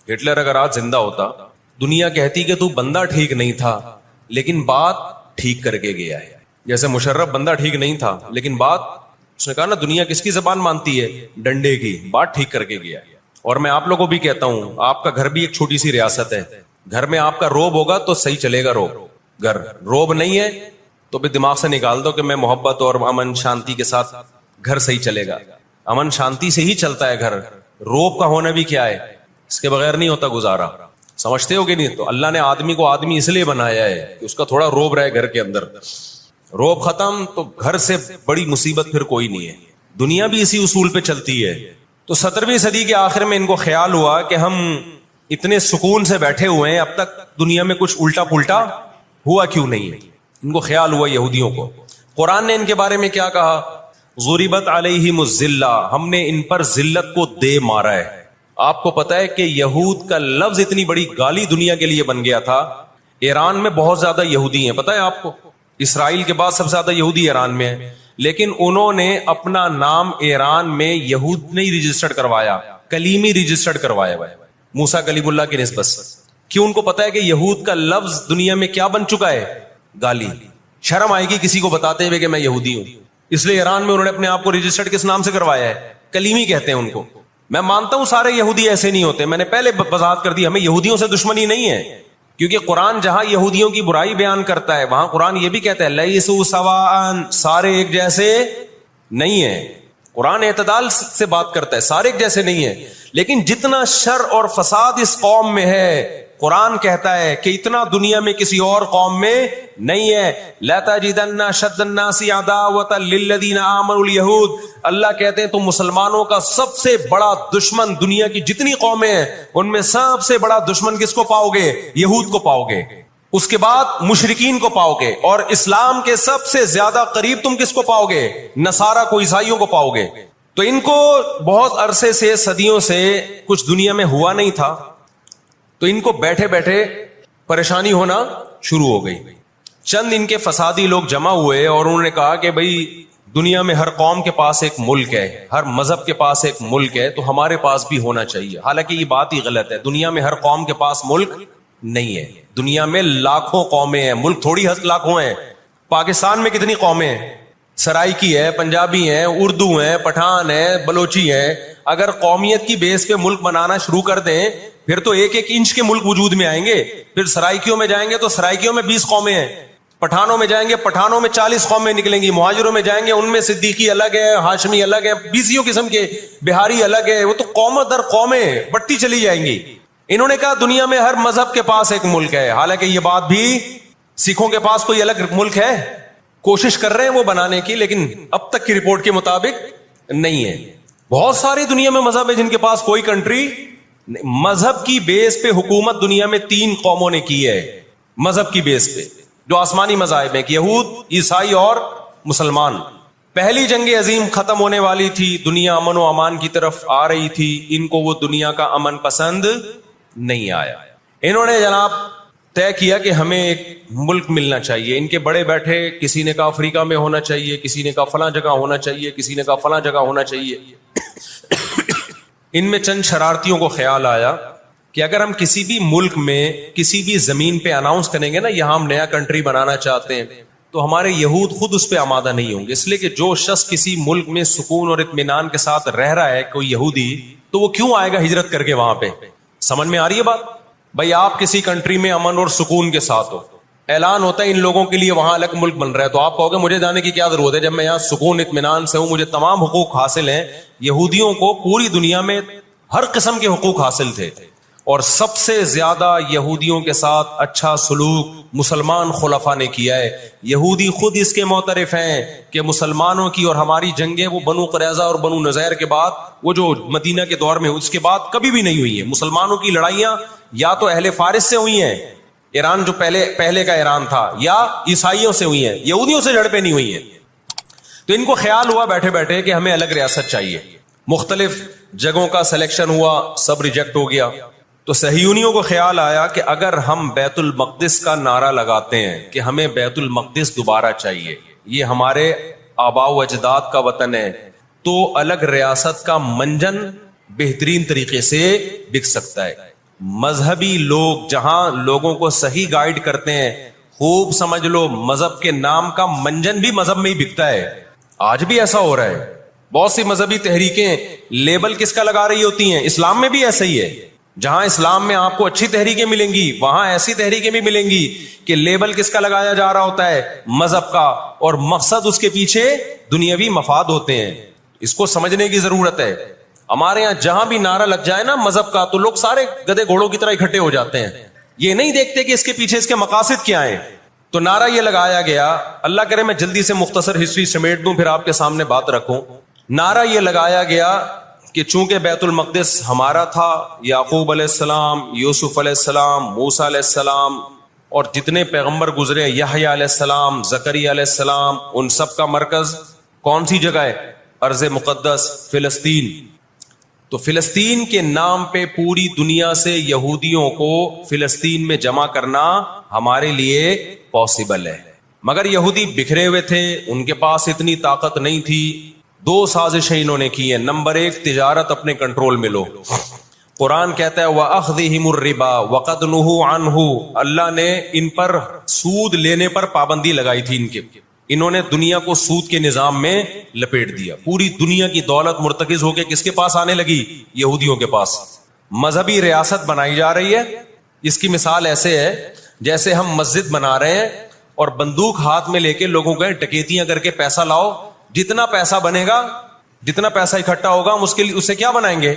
ہٹلر اگر آج زندہ ہوتا, دنیا کہتی کہ تو بندہ ٹھیک نہیں تھا لیکن بات ٹھیک کر کے گیا ہے. جیسے مشرف بندہ ٹھیک نہیں تھا لیکن بات, اس نے کہا نا دنیا کس کی زبان مانتی ہے؟ ڈنڈے کی. بات ٹھیک کر کے گیا ہے. اور میں آپ لوگوں کو بھی کہتا ہوں, آپ کا گھر بھی ایک چھوٹی سی ریاست ہے. گھر میں آپ کا روب ہوگا تو صحیح چلے گا گھر. روب نہیں ہے تو بھی دماغ سے نکال دو کہ میں محبت اور امن شانتی کے ساتھ, گھر صحیح چلے گا. امن شانتی سے ہی چلتا ہے گھر. روب کا ہونا بھی کیا ہے, اس کے بغیر نہیں ہوتا گزارا. سمجھتے ہو کہ نہیں؟ تو اللہ نے آدمی کو آدمی اس لیے بنایا ہے کہ اس کا تھوڑا روب رہے گھر کے اندر. روب ختم تو گھر سے بڑی مصیبت پھر کوئی نہیں ہے. دنیا بھی اسی اصول پہ چلتی ہے. تو 17ویں صدی کے آخر میں ان کو خیال ہوا کہ ہم اتنے سکون سے بیٹھے ہوئے ہیں, اب تک دنیا میں کچھ الٹا پلٹا ہوا کیوں نہیں ہے. ان کو خیال ہوا یہودیوں کو. قرآن نے ان کے بارے میں کیا کہا؟ ضربت علیہم الذلہ, ہم نے ان پر ذلت کو دے مارا ہے. آپ کو پتا ہے کہ یہود کا لفظ اتنی بڑی گالی دنیا کے لیے بن گیا تھا. ایران میں بہت زیادہ یہودی ہیں, پتا ہے آپ کو, اسرائیل کے بعد سب سے زیادہ یہودی ایران میں ہیں. لیکن انہوں نے اپنا نام ایران میں یہود نہیں رجسٹرڈ کروایا, کلیمی رجسٹرڈ کروایا ہوا ہے, موسیٰ کلیم اللہ کی نسبت سے. کیوں؟ ان کو پتا ہے کہ یہود کا لفظ دنیا میں کیا بن چکا ہے؟ گالی. شرم آئے گی کسی کو بتاتے ہوئے کہ میں یہودی ہوں, اس لیے ایران میں انہوں نے اپنے آپ کو رجسٹرڈ کس نام سے کروایا ہے؟ کلیمی کہتے ہیں ان کو. میں مانتا ہوں سارے یہودی ایسے نہیں ہوتے, میں نے پہلے وضاحت کر دی, ہمیں یہودیوں سے دشمنی نہیں ہے, کیونکہ قرآن جہاں یہودیوں کی برائی بیان کرتا ہے وہاں قرآن یہ بھی کہتا ہے لیسوا سواء, سارے ایک جیسے نہیں ہیں. قرآن اعتدال سے بات کرتا ہے, سارے ایک جیسے نہیں ہیں. لیکن جتنا شر اور فساد اس قوم میں ہے, قرآن کہتا ہے کہ اتنا دنیا میں کسی اور قوم میں نہیں ہے. لا تجدن اشد الناس عداوۃ للذین آمنوا اليہود, اللہ کہتے ہیں تم مسلمانوں کا سب سے بڑا دشمن دنیا کی جتنی قومیں ہیں ان میں سب سے بڑا دشمن کس کو پاؤ گے؟ یہود کو پاؤ گے. اس کے بعد مشرکین کو پاؤ گے, اور اسلام کے سب سے زیادہ قریب تم کس کو پاؤ گے؟ نصارہ کو, عیسائیوں کو پاؤ گے. تو ان کو بہت عرصے سے, صدیوں سے کچھ دنیا میں ہوا نہیں تھا, تو ان کو بیٹھے بیٹھے پریشانی ہونا شروع ہو گئی. چند ان کے فسادی لوگ جمع ہوئے اور انہوں نے کہا کہ بھئی دنیا میں ہر قوم کے پاس ایک ملک ہے, ہر مذہب کے پاس ایک ملک ہے, تو ہمارے پاس بھی ہونا چاہیے. حالانکہ یہ بات ہی غلط ہے, دنیا میں ہر قوم کے پاس ملک نہیں ہے. دنیا میں لاکھوں قومیں ہیں, ملک تھوڑی لاکھوں ہیں. پاکستان میں کتنی قومیں ہیں؟ سرائکی ہے, پنجابی ہیں, اردو ہیں, پٹھان ہیں, بلوچی ہیں. اگر قومیت کی بیس پہ ملک بنانا شروع کر دیں پھر تو ایک ایک انچ کے ملک وجود میں آئیں گے. پھر سرائکیوں میں جائیں گے تو سرائکیوں میں 20 قومیں ہیں, پٹھانوں میں جائیں گے پٹھانوں میں 40 قومیں نکلیں گی, مہاجروں میں جائیں گے ان میں صدیقی الگ ہے, ہاشمی الگ ہے, 20 قسم کے, بہاری الگ ہے. وہ تو قوموں در قومیں بڑھتی چلی جائیں گی. انہوں نے کہا دنیا میں ہر مذہب کے پاس ایک ملک ہے. حالانکہ یہ بات بھی سکھوں کے پاس کوئی الگ ملک ہے, کوشش کر رہے ہیں وہ بنانے کی, لیکن اب تک کی رپورٹ کے مطابق نہیں ہے. بہت ساری دنیا میں مذہب ہے جن کے پاس کوئی کنٹری. مذہب کی بیس پہ حکومت دنیا میں 3 قوموں نے کی ہے, مذہب کی بیس پہ, جو آسمانی مذاہب ہیں, یہود, عیسائی اور مسلمان. پہلی جنگ عظیم ختم ہونے والی تھی, دنیا امن و امان کی طرف آ رہی تھی, ان کو وہ دنیا کا امن پسند نہیں آیا. انہوں نے جناب طے کیا کہ ہمیں ایک ملک ملنا چاہیے. ان کے بڑے بیٹھے, کسی نے کہا افریقہ میں ہونا چاہیے, کسی نے کہا فلاں جگہ ہونا چاہیے, کسی نے کہا فلاں جگہ ہونا چاہیے. ان میں چند شرارتیوں کو خیال آیا کہ اگر ہم کسی بھی ملک میں کسی بھی زمین پہ اناؤنس کریں گے نا یہاں ہم نیا کنٹری بنانا چاہتے ہیں, تو ہمارے یہود خود اس پہ آمادہ نہیں ہوں گے. اس لیے کہ جو شخص کسی ملک میں سکون اور اطمینان کے ساتھ رہ رہا ہے, کوئی یہودی, تو وہ کیوں آئے گا ہجرت کر کے وہاں پہ؟ سمجھ میں آ رہی ہے بات؟ بھائی آپ کسی کنٹری میں امن اور سکون کے ساتھ ہو, اعلان ہوتا ہے ان لوگوں کے لیے وہاں الگ ملک بن رہا ہے, تو آپ کہو گے مجھے جانے کی کیا ضرورت ہے جب میں یہاں سکون اطمینان سے ہوں, مجھے تمام حقوق حاصل ہیں. یہودیوں کو پوری دنیا میں ہر قسم کے حقوق حاصل تھے, اور سب سے زیادہ یہودیوں کے ساتھ اچھا سلوک مسلمان خلفاء نے کیا ہے. یہودی خود اس کے معترف ہیں کہ مسلمانوں کی اور ہماری جنگیں وہ بنو قریظہ اور بنو نذیر کے بعد, وہ جو مدینہ کے دور میں اس کے بعد کبھی بھی نہیں ہوئی ہیں. مسلمانوں کی لڑائیاں یا تو اہل فارس سے ہوئی ہیں, ایران جو پہلے کا ایران تھا, یا عیسائیوں سے ہوئی ہیں, یہودیوں سے جھڑپیں نہیں ہوئی ہیں. تو ان کو خیال ہوا بیٹھے بیٹھے کہ ہمیں الگ ریاست چاہیے. مختلف جگہوں کا سلیکشن ہوا, سب ریجیکٹ ہو گیا. تو صہیونیوں کو خیال آیا کہ اگر ہم بیت المقدس کا نعرہ لگاتے ہیں کہ ہمیں بیت المقدس دوبارہ چاہیے, یہ ہمارے آباء و اجداد کا وطن ہے, تو الگ ریاست کا منجن بہترین طریقے سے بک سکتا ہے. مذہبی لوگ جہاں لوگوں کو صحیح گائیڈ کرتے ہیں, خوب سمجھ لو مذہب کے نام کا منجن بھی مذہب میں ہی بکتا ہے. آج بھی ایسا ہو رہا ہے. بہت سی مذہبی تحریکیں لیبل کس کا لگا رہی ہوتی ہیں؟ اسلام میں بھی ایسا ہی ہے. جہاں اسلام میں آپ کو اچھی تحریکیں ملیں گی, وہاں ایسی تحریکیں بھی ملیں گی کہ لیبل کس کا لگایا جا رہا ہوتا ہے؟ مذہب کا, اور مقصد اس کے پیچھے دنیاوی مفاد ہوتے ہیں. اس کو سمجھنے کی ضرورت ہے. ہمارے یہاں جہاں بھی نعرہ لگ جائے نا مذہب کا, تو لوگ سارے گدھے گھوڑوں کی طرح اکٹھے ہو جاتے ہیں. یہ نہیں دیکھتے کہ اس کے پیچھے اس کے مقاصد کیا ہیں. تو نعرہ یہ لگایا گیا, اللہ کرے میں جلدی سے مختصر ہسٹری سمیٹ دوں پھر آپ کے سامنے بات رکھوں. نعرہ یہ لگایا گیا کہ چونکہ بیت المقدس ہمارا تھا, یعقوب علیہ السلام, یوسف علیہ السلام, موسیٰ علیہ السلام اور جتنے پیغمبر گزرے, یحییٰ علیہ السلام, زکریا علیہ السلام, ان سب کا مرکز کون سی جگہ ہے؟ ارض مقدس فلسطین. تو فلسطین کے نام پہ پوری دنیا سے یہودیوں کو فلسطین میں جمع کرنا ہمارے لیے پاسبل ہے. مگر یہودی بکھرے ہوئے تھے, ان کے پاس اتنی طاقت نہیں تھی. 2 سازشیں انہوں نے کی ہیں. نمبر 1, تجارت اپنے کنٹرول میں لو. قرآن کہتا ہے وَأَخْذِهِمُ الرِّبَا وَقَدْ نُهُوا عَنْهُ, اللہ نے ان پر سود لینے پر پابندی لگائی تھی. انہوں نے دنیا کو سود کے نظام میں لپیٹ دیا. پوری دنیا کی دولت مرتکز ہو کے کس کے پاس آنے لگی؟ یہودیوں کے پاس. مذہبی ریاست بنائی جا رہی ہے. اس کی مثال ایسے ہے جیسے ہم مسجد بنا رہے ہیں اور بندوق ہاتھ میں لے کے لوگوں کو ڈکیتیاں کر کے پیسہ لاؤ, جتنا پیسہ بنے گا, جتنا پیسہ اکٹھا ہوگا ہم اس کے لیے اسے کیا بنائیں گے؟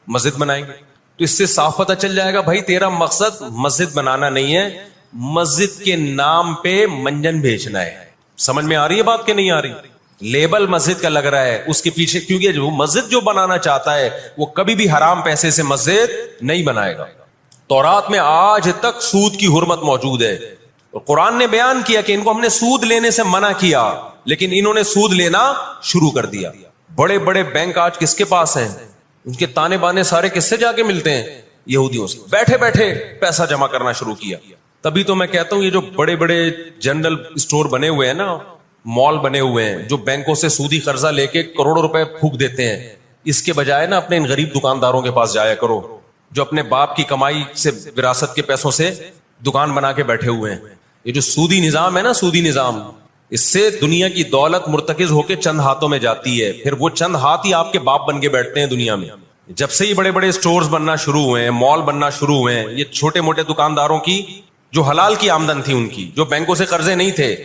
مسجد بنائیں گے. تو اس سے صاف پتہ چل جائے گا بھائی تیرا مقصد مسجد بنانا نہیں ہے, مسجد کے نام پہ منجن بیچنا ہے. سمجھ میں آ رہی ہے بات کہ نہیں آ رہی؟ لیبل مسجد کا لگ رہا ہے اس کے پیچھے, کیونکہ جو مسجد جو بنانا چاہتا ہے وہ کبھی بھی حرام پیسے سے مسجد نہیں بنائے گا. تورات میں آج تک سود کی حرمت موجود ہے. قرآن نے بیان کیا کہ ان کو ہم نے سود لینے سے منع کیا, لیکن انہوں نے سود لینا شروع کر دیا. بڑے بڑے بینک آج کس کے پاس ہیں؟ ان کے تانے بانے سارے کس سے جا کے ملتے ہیں؟ یہودیوں سے. بیٹھے بیٹھے پیسہ جمع کرنا شروع کیا. تبھی تو میں کہتا ہوں یہ جو بڑے بڑے جنرل اسٹور بنے ہوئے ہیں نا, مال بنے ہوئے ہیں, جو بینکوں سے سودی قرضہ لے کے کروڑوں روپے پھونک دیتے ہیں, اس کے بجائے نا اپنے ان غریب دکانداروں کے پاس جایا کرو جو اپنے باپ کی کمائی سے, وراثت کے پیسوں سے دکان بنا کے بیٹھے ہوئے ہیں. یہ جو سودی نظام ہے نا, سودی نظام, اس سے دنیا کی دولت مرتکز ہو کے چند ہاتھوں میں جاتی ہے. پھر وہ چند ہاتھ ہی آپ کے باپ بن کے بیٹھتے ہیں دنیا میں. جب سے یہ بڑے بڑے اسٹورز بننا شروع ہوئے ہیں, مال بننا شروع ہوئے ہیں, یہ چھوٹے موٹے دکانداروں کی جو حلال کی آمدن تھی, ان کی جو بینکوں سے قرضے نہیں تھے,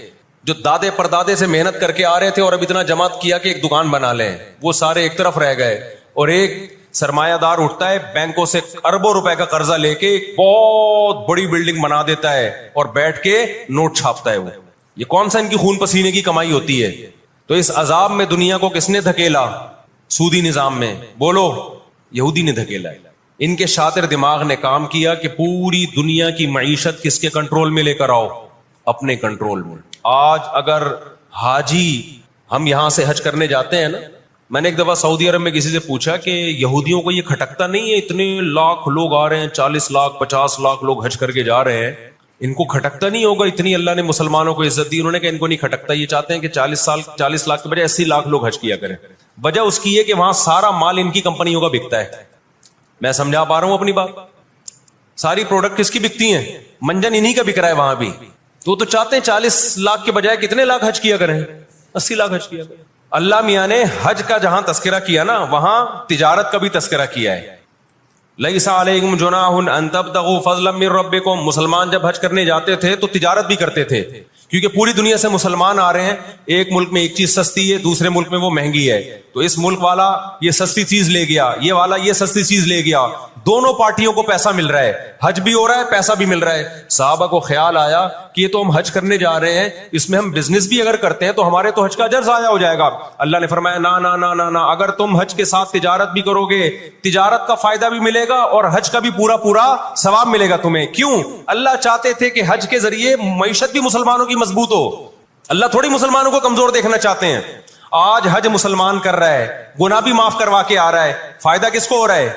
جو دادے پردادے سے محنت کر کے آ رہے تھے اور اب اتنا جمع کیا کہ ایک دکان بنا لیں, وہ سارے ایک طرف رہ گئے. اور ایک سرمایہ دار اٹھتا ہے, بینکوں سے اربوں روپے کا قرضہ لے کے ایک بہت بڑی بلڈنگ بنا دیتا ہے اور بیٹھ کے نوٹ چھاپتا ہے. وہ یہ کون سا ان کی خون پسینے کی کمائی ہوتی ہے؟ تو اس عذاب میں دنیا کو کس نے دھکیلا؟ سودی نظام میں. بولو, یہودی نے دھکیلا. ان کے شاطر دماغ نے کام کیا کہ پوری دنیا کی معیشت کس کے کنٹرول میں لے کر آؤ؟ اپنے کنٹرول میں. آج اگر حاجی ہم یہاں سے حج کرنے جاتے ہیں نا, میں نے ایک دفعہ سعودی عرب میں کسی سے پوچھا کہ یہودیوں کو یہ کھٹکتا نہیں ہے, اتنے لاکھ لوگ آ رہے ہیں, 40 لاکھ 50 لاکھ لوگ حج کر کے جا رہے ہیں, ان کو کھٹکتا نہیں ہوگا اتنی اللہ نے مسلمانوں کو عزت دی؟ انہوں نے کہا ان کو نہیں کھٹکتا, یہ چاہتے ہیں کہ 40 لاکھ کے بجائے 80 لاکھ لوگ حج کیا کریں. وجہ اس کی ہے کہ وہاں سارا مال ان کی کمپنیوں کا بکتا ہے. میں سمجھا پا رہا ہوں اپنی بات؟ ساری پروڈکٹ کس کی بکتی ہیں؟ منجن انہی کا بک رہا ہے وہاں بھی. تو چاہتے ہیں 40 لاکھ کے بجائے کتنے لاکھ حج کیا کریں؟ 80 لاکھ حج کیا کریں. اللہ میاں نے حج کا جہاں تذکرہ کیا نا, وہاں تجارت کا بھی تذکرہ کیا ہے. لیس علیکم جناح ان تبتغوا فضلا من ربکم. مسلمان جب حج کرنے جاتے تھے تو تجارت بھی کرتے تھے, کیونکہ پوری دنیا سے مسلمان آ رہے ہیں. ایک ملک میں ایک چیز سستی ہے, دوسرے ملک میں وہ مہنگی ہے, تو اس ملک والا یہ سستی چیز لے گیا, یہ والا یہ سستی چیز لے گیا, دونوں پارٹیوں کو پیسہ مل رہا ہے, حج بھی ہو رہا ہے, پیسہ بھی مل رہا ہے. صحابہ کو خیال آیا کہ یہ تو ہم حج کرنے جا رہے ہیں, اس میں ہم بزنس بھی اگر کرتے ہیں تو ہمارے تو حج کا اجر ضائع ہو جائے گا. اللہ نے فرمایا نا نا نا نا نا, اگر تم حج کے ساتھ تجارت بھی کرو گے, تجارت کا فائدہ بھی ملے گا اور حج کا بھی پورا پورا ثواب ملے گا تمہیں. کیوں؟ اللہ چاہتے تھے کہ حج کے ذریعے معیشت بھی مسلمانوں کی مضبوط ہو. اللہ تھوڑی مسلمانوں کو کمزور دیکھنا چاہتے ہیں. آج حج مسلمان کر رہا ہے, گناہ بھی معاف کروا کے آ رہا ہے, فائدہ کس کو ہو رہا ہے؟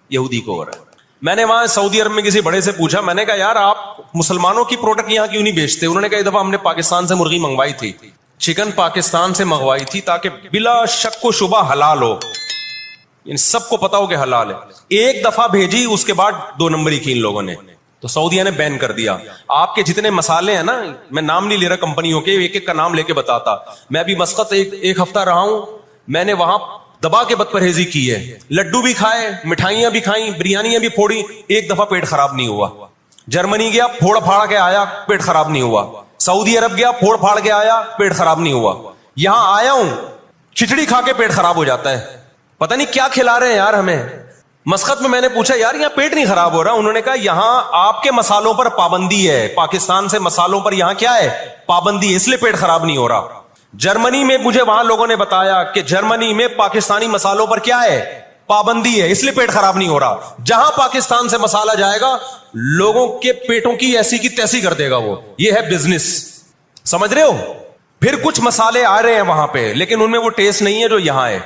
یہودی کو ہو رہا ہے. میں نے وہاں سعودی عرب میں کسی بڑے سے پوچھا, میں نے کہا یار آپ مسلمانوں کی پروڈکٹ یہاں کیوں نہیں بیچتے؟ انہوں نے کہا ایک دفعہ ہم نے پاکستان سے مرغی منگوائی تھی, چکن پاکستان سے منگوائی تھی تاکہ بلا شک و شبہ حلال ہو, ان سب کو پتا ہو کہ حلال ہے. ایک دفعہ بھیجی, اس کے بعد 2 نمبری کی ان لوگوں نے, تو سعودیہ نے بین کر دیا. آپ کے جتنے مسالے ہیں نا, میں نام نہیں لے رہا کمپنیوں کے, ایک ایک کا نام لے کے بتاتا. میں ابھی مسقط ایک ہفتہ رہا ہوں, میں نے وہاں دبا کے بد پرہیزی کی ہے. لڈو بھی کھائے, مٹھائیاں بھی کھائیں, بریانیاں بھی پھوڑی, ایک دفعہ پیٹ خراب نہیں ہوا. جرمنی گیا, پھوڑ پھاڑ کے آیا, پیٹ خراب نہیں ہوا. سعودی عرب گیا, پھوڑ پھاڑ کے آیا, پیٹ خراب نہیں ہوا. یہاں آیا ہوں, کھچڑی کھا کے پیٹ خراب ہو جاتا ہے. پتہ نہیں کیا کھلا رہے ہیں یار ہمیں. مسقط میں نے پوچھا یار یہاں پیٹ نہیں خراب ہو رہا؟ انہوں نے کہا یہاں آپ کے مسالوں پر پابندی ہے, پاکستان سے مسالوں پر یہاں کیا ہے؟ پابندی ہے, اس لیے پیٹ خراب نہیں ہو رہا. جرمنی میں مجھے وہاں لوگوں نے بتایا کہ جرمنی میں پاکستانی مسالوں پر کیا ہے؟ پابندی ہے, اس لیے پیٹ خراب نہیں ہو رہا. جہاں پاکستان سے مسالہ جائے گا لوگوں کے پیٹوں کی ایسی کی تیسی کر دے گا وہ. یہ ہے بزنس, سمجھ رہے ہو؟ پھر کچھ مسالے آ رہے ہیں وہاں پہ, لیکن ان میں وہ ٹیسٹ نہیں ہے جو یہاں ہے.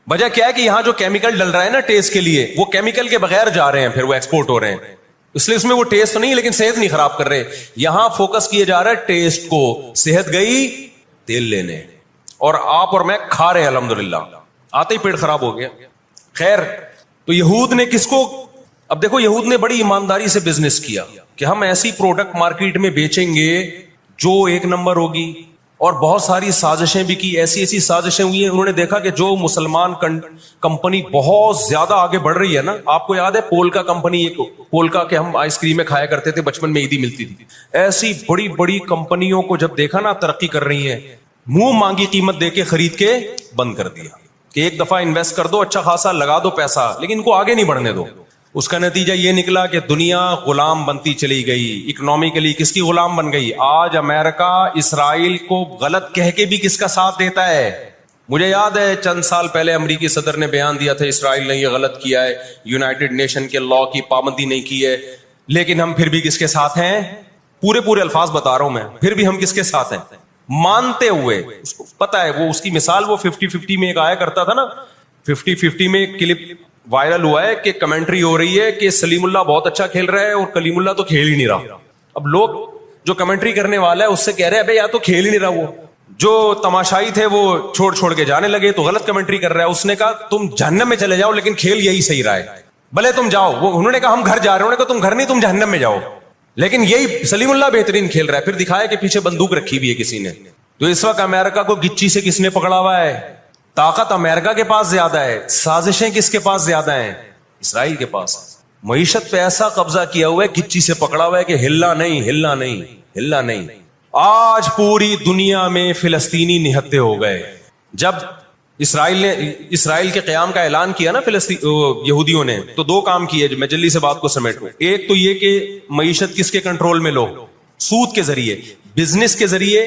وجہ کیا ہے کہ یہاں جو کیمیکل ڈل رہا ہے نا ٹیسٹ کے لیے, وہ کیمیکل کے بغیر جا رہے ہیں, پھر وہ ایکسپورٹ ہو رہے ہیں, اس لیے اس میں وہ ٹیسٹ تو نہیں, لیکن صحت نہیں خراب کر رہے. یہاں فوکس کیا جا رہا ہے ٹیسٹ کو, صحت گئی تیل لینے, اور آپ اور میں کھا رہے ہیں الحمدللہ, آتے ہی پیٹ خراب ہو گیا. خیر, تو یہود نے کس کو, اب دیکھو یہود نے بڑی ایمانداری سے بزنس کیا کہ ہم ایسی پروڈکٹ مارکیٹ میں بیچیں گے جو ایک نمبر ہوگی, اور بہت ساری سازشیں بھی کی, ایسی سازشیں ہوئی ہیں. انہوں نے دیکھا کہ جو مسلمان کمپنی بہت زیادہ آگے بڑھ رہی ہے نا, آپ کو یاد ہے پولکا کمپنی, ایک پولکا کے ہم آئس کریم میں کھایا کرتے تھے بچپن میں, عیدی ملتی تھی. ایسی بڑی بڑی کمپنیوں کو جب دیکھا نا ترقی کر رہی ہیں, منہ مانگی قیمت دے کے خرید کے بند کر دیا کہ ایک دفعہ انویسٹ کر دو, اچھا خاصا لگا دو پیسہ, لیکن ان کو آگے نہیں بڑھنے دو. اس کا نتیجہ یہ نکلا کہ دنیا غلام بنتی چلی گئی. اکنامکلی کس کی غلام بن گئی؟ آج امریکہ اسرائیل کو غلط کہہ کے بھی کس کا ساتھ دیتا ہے؟ مجھے یاد ہے چند سال پہلے امریکی صدر نے بیان دیا تھا اسرائیل نے یہ غلط کیا ہے, یونائٹڈ نیشن کے لا کی پابندی نہیں کی ہے, لیکن ہم پھر بھی کس کے ساتھ ہیں؟ پورے الفاظ بتا رہا ہوں میں, پھر بھی ہم کس کے ساتھ ہیں؟ مانتے ہوئے. اس کو پتا ہے, وہ اس کی مثال وہ 50-50 میں ایک آیا کرتا تھا نا, 50-50 میں ایک کلپ وائرل ہوا ہے کہ کمنٹری ہو رہی ہے کہ سلیم اللہ بہت اچھا کھیل رہا ہے اور کلیم اللہ تو کھیل ہی نہیں رہا. اب لوگ جو کمنٹری کرنے والا ہے اس سے کہہ رہے ہیں بھائی یا تو کھیل ہی نہیں رہا, وہ جو تماشائی تھے وہ چھوڑ کے جانے لگے تو غلط کمنٹری کر رہا ہے. اس نے کہا تم جہنم میں چلے جاؤ لیکن کھیل یہی صحیح رہا ہے, بھلے تم جاؤ. وہ انہوں نے کہا ہم گھر جا رہے ہیں, انہوں نے کہا تم گھر نہیں, تم جہنم میں جاؤ, لیکن یہی سلیم اللہ بہترین کھیل رہا ہے. پھر دکھایا کہ پیچھے بندوق رکھی ہوئی ہے کسی نے. تو اس وقت امریکہ کو گچی سے کس نے پکڑا ہوا ہے؟ طاقت امریکہ کے پاس زیادہ ہے, سازشیں کس کے پاس زیادہ ہیں؟ اسرائیل کے پاس. معیشت پہ ایسا قبضہ کیا ہوا ہے, گچی سے پکڑا ہوا ہے کہ ہلنا نہیں. آج پوری دنیا میں فلسطینی نہتے ہو گئے. جب اسرائیل کے قیام کا اعلان کیا نا یہودیوں نے, تو دو کام کیے, میں جلدی سے بات کو سمیٹوں. ایک تو یہ کہ معیشت کس کے کنٹرول میں لو, سود کے ذریعے, بزنس کے ذریعے,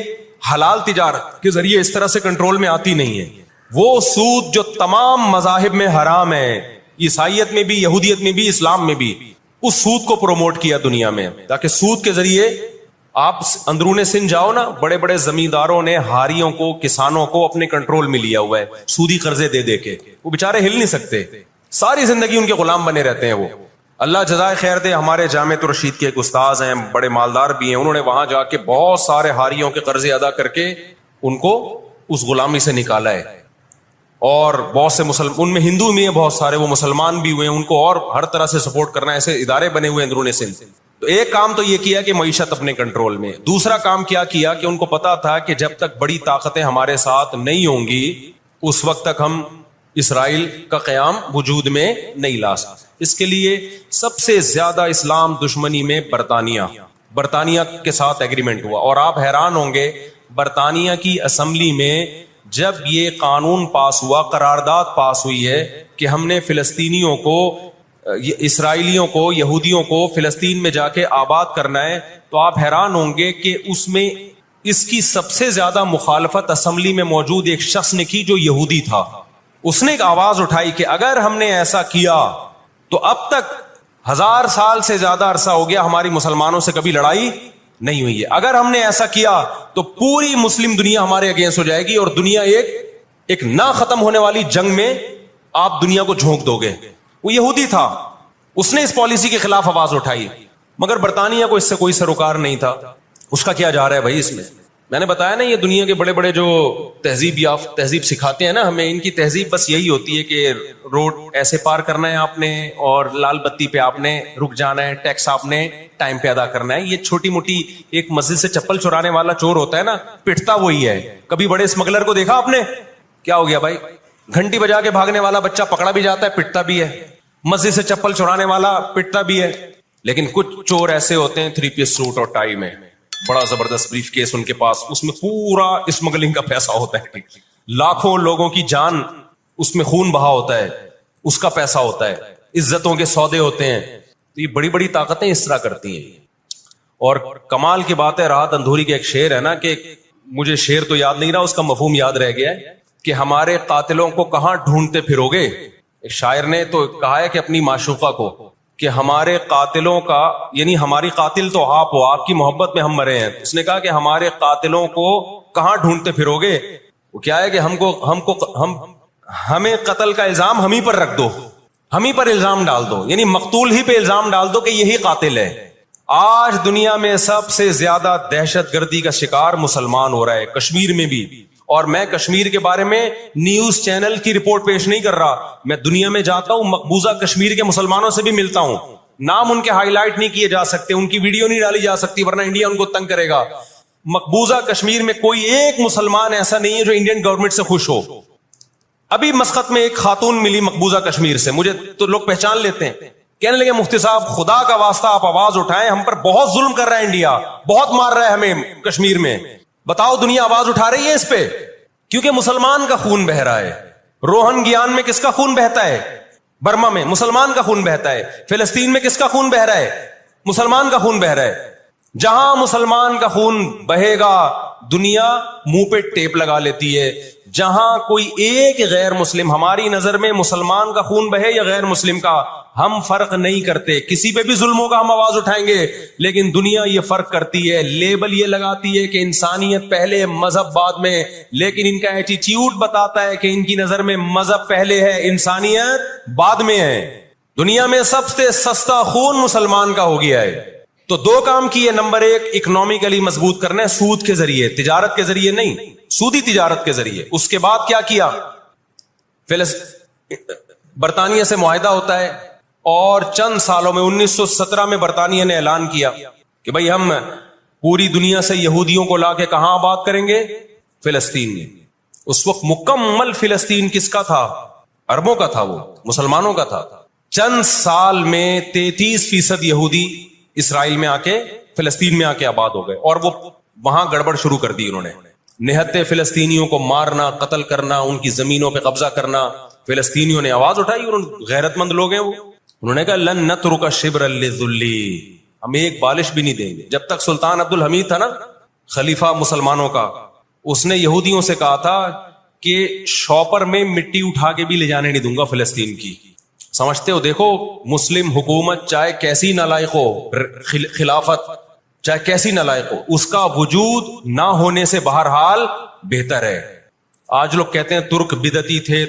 حلال تجارت کے ذریعے اس طرح سے کنٹرول میں آتی نہیں ہے. وہ سود جو تمام مذاہب میں حرام ہے, عیسائیت میں بھی, یہودیت میں بھی, اسلام میں بھی, اس سود کو پروموٹ کیا دنیا میں, تاکہ سود کے ذریعے آپ اندرون سندھ جاؤ نا, بڑے بڑے زمینداروں نے ہاریوں کو, کسانوں کو اپنے کنٹرول میں لیا ہوا ہے سودی قرضے دے دے کے. وہ بےچارے ہل نہیں سکتے, ساری زندگی ان کے غلام بنے رہتے ہیں وہ. اللہ جزائے خیر دے, ہمارے جامعہ الرشید کے ایک استاذ ہیں, بڑے مالدار بھی ہیں, انہوں نے وہاں جا کے بہت سارے ہاریوں کے قرضے ادا کر کے ان کو اس غلامی سے نکالا ہے. اور بہت سے ان میں ہندو بھی ہیں بہت سارے, وہ مسلمان بھی ہوئے ہیں, ان کو اور ہر طرح سے سپورٹ کرنا, ایسے ادارے بنے ہوئے اندرون سندھ. تو ایک کام تو یہ کیا کہ معیشت اپنے کنٹرول میں. دوسرا کام کیا کیا کہ ان کو پتا تھا کہ جب تک بڑی طاقتیں ہمارے ساتھ نہیں ہوں گی اس وقت تک ہم اسرائیل کا قیام وجود میں نہیں لا سکتے. اس کے لیے سب سے زیادہ اسلام دشمنی میں برطانیہ کے ساتھ ایگریمنٹ ہوا. اور آپ حیران ہوں گے, برطانیہ کی اسمبلی میں جب یہ قانون پاس ہوا, قرارداد پاس ہوئی ہے کہ ہم نے فلسطینیوں کو, اسرائیلیوں کو, یہودیوں کو فلسطین میں جا کے آباد کرنا ہے, تو آپ حیران ہوں گے کہ اس میں اس کی سب سے زیادہ مخالفت اسمبلی میں موجود ایک شخص نے کی جو یہودی تھا. اس نے ایک آواز اٹھائی کہ اگر ہم نے ایسا کیا تو اب تک 1000 سال سے زیادہ عرصہ ہو گیا ہماری مسلمانوں سے کبھی لڑائی نہیں ہوئی ہے, اگر ہم نے ایسا کیا تو پوری مسلم دنیا ہمارے اگینسٹ ہو جائے گی اور دنیا ایک نہ ختم ہونے والی جنگ میں آپ دنیا کو جھونک دو گے. وہ یہودی تھا, اس نے اس پالیسی کے خلاف آواز اٹھائی, مگر برطانیہ کو اس سے کوئی سروکار نہیں تھا. اس کا کیا جا رہا ہے بھائی اس میں نے بتایا نا, یہ دنیا کے بڑے بڑے جو تہذیب سکھاتے ہیں نا ہمیں, ان کی تہذیب بس یہی ہوتی ہے کہ روڈ ایسے پار کرنا ہے آپ نے, اور لال بتی پہ آپ نے رک جانا ہے, ٹیکس آپ نے ٹائم پہ ادا کرنا ہے. یہ چھوٹی موٹی, ایک مسجد سے چپل چرانے والا چور ہوتا ہے نا, پٹتا وہی ہے. کبھی بڑے اسمگلر کو دیکھا آپ نے, کیا ہو گیا بھائی, گھنٹی بجا کے بھاگنے والا بچہ پکڑا بھی جاتا ہے, پٹتا بھی ہے. مسجد سے چپل چرانے والا پٹتا بھی ہے. لیکن کچھ چور ایسے ہوتے ہیں 3 پیس سوٹ اور ٹائی میں, بڑا زبردست بریف کیس ان کے پاس, اس میں پورا اسمگلنگ کا پیسہ ہوتا ہے, لاکھوں لوگوں کی جان اس میں خون بہا ہوتا ہے, اس کا پیسہ ہوتا ہے, عزتوں کے سودے ہوتے ہیں. تو یہ بڑی بڑی طاقتیں اس طرح کرتی ہیں. اور کمال کی بات ہے, راحت اندھوری کے ایک شعر ہے نا, کہ مجھے شعر تو یاد نہیں رہا, اس کا مفہوم یاد رہ گیا ہے, کہ ہمارے قاتلوں کو کہاں ڈھونڈتے پھرو گے. ایک شاعر نے تو کہا ہے کہ اپنی معشوقہ کو, کہ ہمارے قاتلوں کا, یعنی ہماری قاتل تو آپ ہو, آپ کی محبت میں ہم مرے ہیں. اس نے کہا کہ ہمارے قاتلوں کو کہاں ڈھونڈتے پھرو گے. وہ کیا ہے کہ ہمیں قتل کا الزام ہم ہی پر رکھ دو, ہم ہی پر الزام ڈال دو, یعنی مقتول ہی پہ الزام ڈال دو کہ یہی قاتل ہے. آج دنیا میں سب سے زیادہ دہشت گردی کا شکار مسلمان ہو رہا ہے, کشمیر میں بھی. اور میں کشمیر کے بارے میں نیوز چینل کی رپورٹ پیش نہیں کر رہا, میں دنیا میں جاتا ہوں, مقبوضہ کشمیر کے مسلمانوں سے بھی ملتا ہوں. نام ان کے ہائی لائٹ نہیں کیے جا سکتے, ان کی ویڈیو نہیں ڈالی جا سکتی, ورنہ انڈیا ان کو تنگ کرے گا. مقبوضہ کشمیر میں کوئی ایک مسلمان ایسا نہیں ہے جو انڈین گورنمنٹ سے خوش ہو. ابھی مسقط میں ایک خاتون ملی مقبوضہ کشمیر سے, مجھے تو لوگ پہچان لیتے ہیں, کہنے لگے مفتی صاحب خدا کا واسطہ آپ آواز اٹھائیں, ہم پر بہت ظلم کر رہا ہے انڈیا, بہت مار رہا ہے ہمیں کشمیر میں, بتاؤ دنیا آواز اٹھا رہی ہے اس پہ, کیونکہ مسلمان کا خون بہ رہا ہے. روہن گیان میں کس کا خون بہتا ہے, برما میں مسلمان کا خون بہتا ہے. فلسطین میں کس کا خون بہ رہا ہے, مسلمان کا خون بہ رہا ہے. جہاں مسلمان کا خون بہے گا دنیا منہ پہ ٹیپ لگا لیتی ہے. جہاں کوئی ایک غیر مسلم, ہماری نظر میں مسلمان کا خون بہے یا غیر مسلم کا, ہم فرق نہیں کرتے, کسی پہ بھی ظلم ہوگا ہم آواز اٹھائیں گے. لیکن دنیا یہ فرق کرتی ہے, لیبل یہ لگاتی ہے کہ انسانیت پہلے مذہب بعد میں, لیکن ان کا ایٹیٹیوڈ بتاتا ہے کہ ان کی نظر میں مذہب پہلے ہے, انسانیت بعد میں ہے. دنیا میں سب سے سستا خون مسلمان کا ہو گیا ہے. تو 2 کام کیے, نمبر 1 اکنامکلی مضبوط کرنا ہے, سود کے ذریعے, تجارت کے ذریعے نہیں, سودی تجارت کے ذریعے. اس کے بعد کیا کیا, برطانیہ سے معاہدہ ہوتا ہے, اور چند سالوں میں 1917 میں برطانیہ نے اعلان کیا کہ بھئی ہم پوری دنیا سے یہودیوں کو لا کے کہاں آباد کریں گے, فلسطین میں. اس وقت مکمل فلسطین کس کا تھا, عربوں کا تھا, وہ مسلمانوں کا تھا. چند سال میں 33% یہودی اسرائیل میں آ کے, فلسطین میں آ کے آباد ہو گئے, اور وہ وہاں گڑبڑ شروع کر دی انہوں نے. نہتے فلسطینیوں کو مارنا، قتل کرنا، ان کی زمینوں پہ قبضہ کرنا. فلسطینیوں نے آواز اٹھائی اور غیرت مند لوگ ہیں وہ، انہوں نے کہا لن نترک شبرا للذل، ہم ایک بالش بھی نہیں دیں گے. جب تک سلطان عبد الحمید تھا نا خلیفہ مسلمانوں کا، اس نے یہودیوں سے کہا تھا کہ شاپر میں مٹی اٹھا کے بھی لے جانے نہیں دوں گا فلسطین کی. سمجھتے ہو؟ دیکھو مسلم حکومت چاہے کیسی نالائق ہو، خلافت چاہے کیسی نالائق ہو، اس کا وجود نہ ہونے سے بہرحال بہتر ہے. آج لوگ کہتے ہیں ترک بدعتی تھے.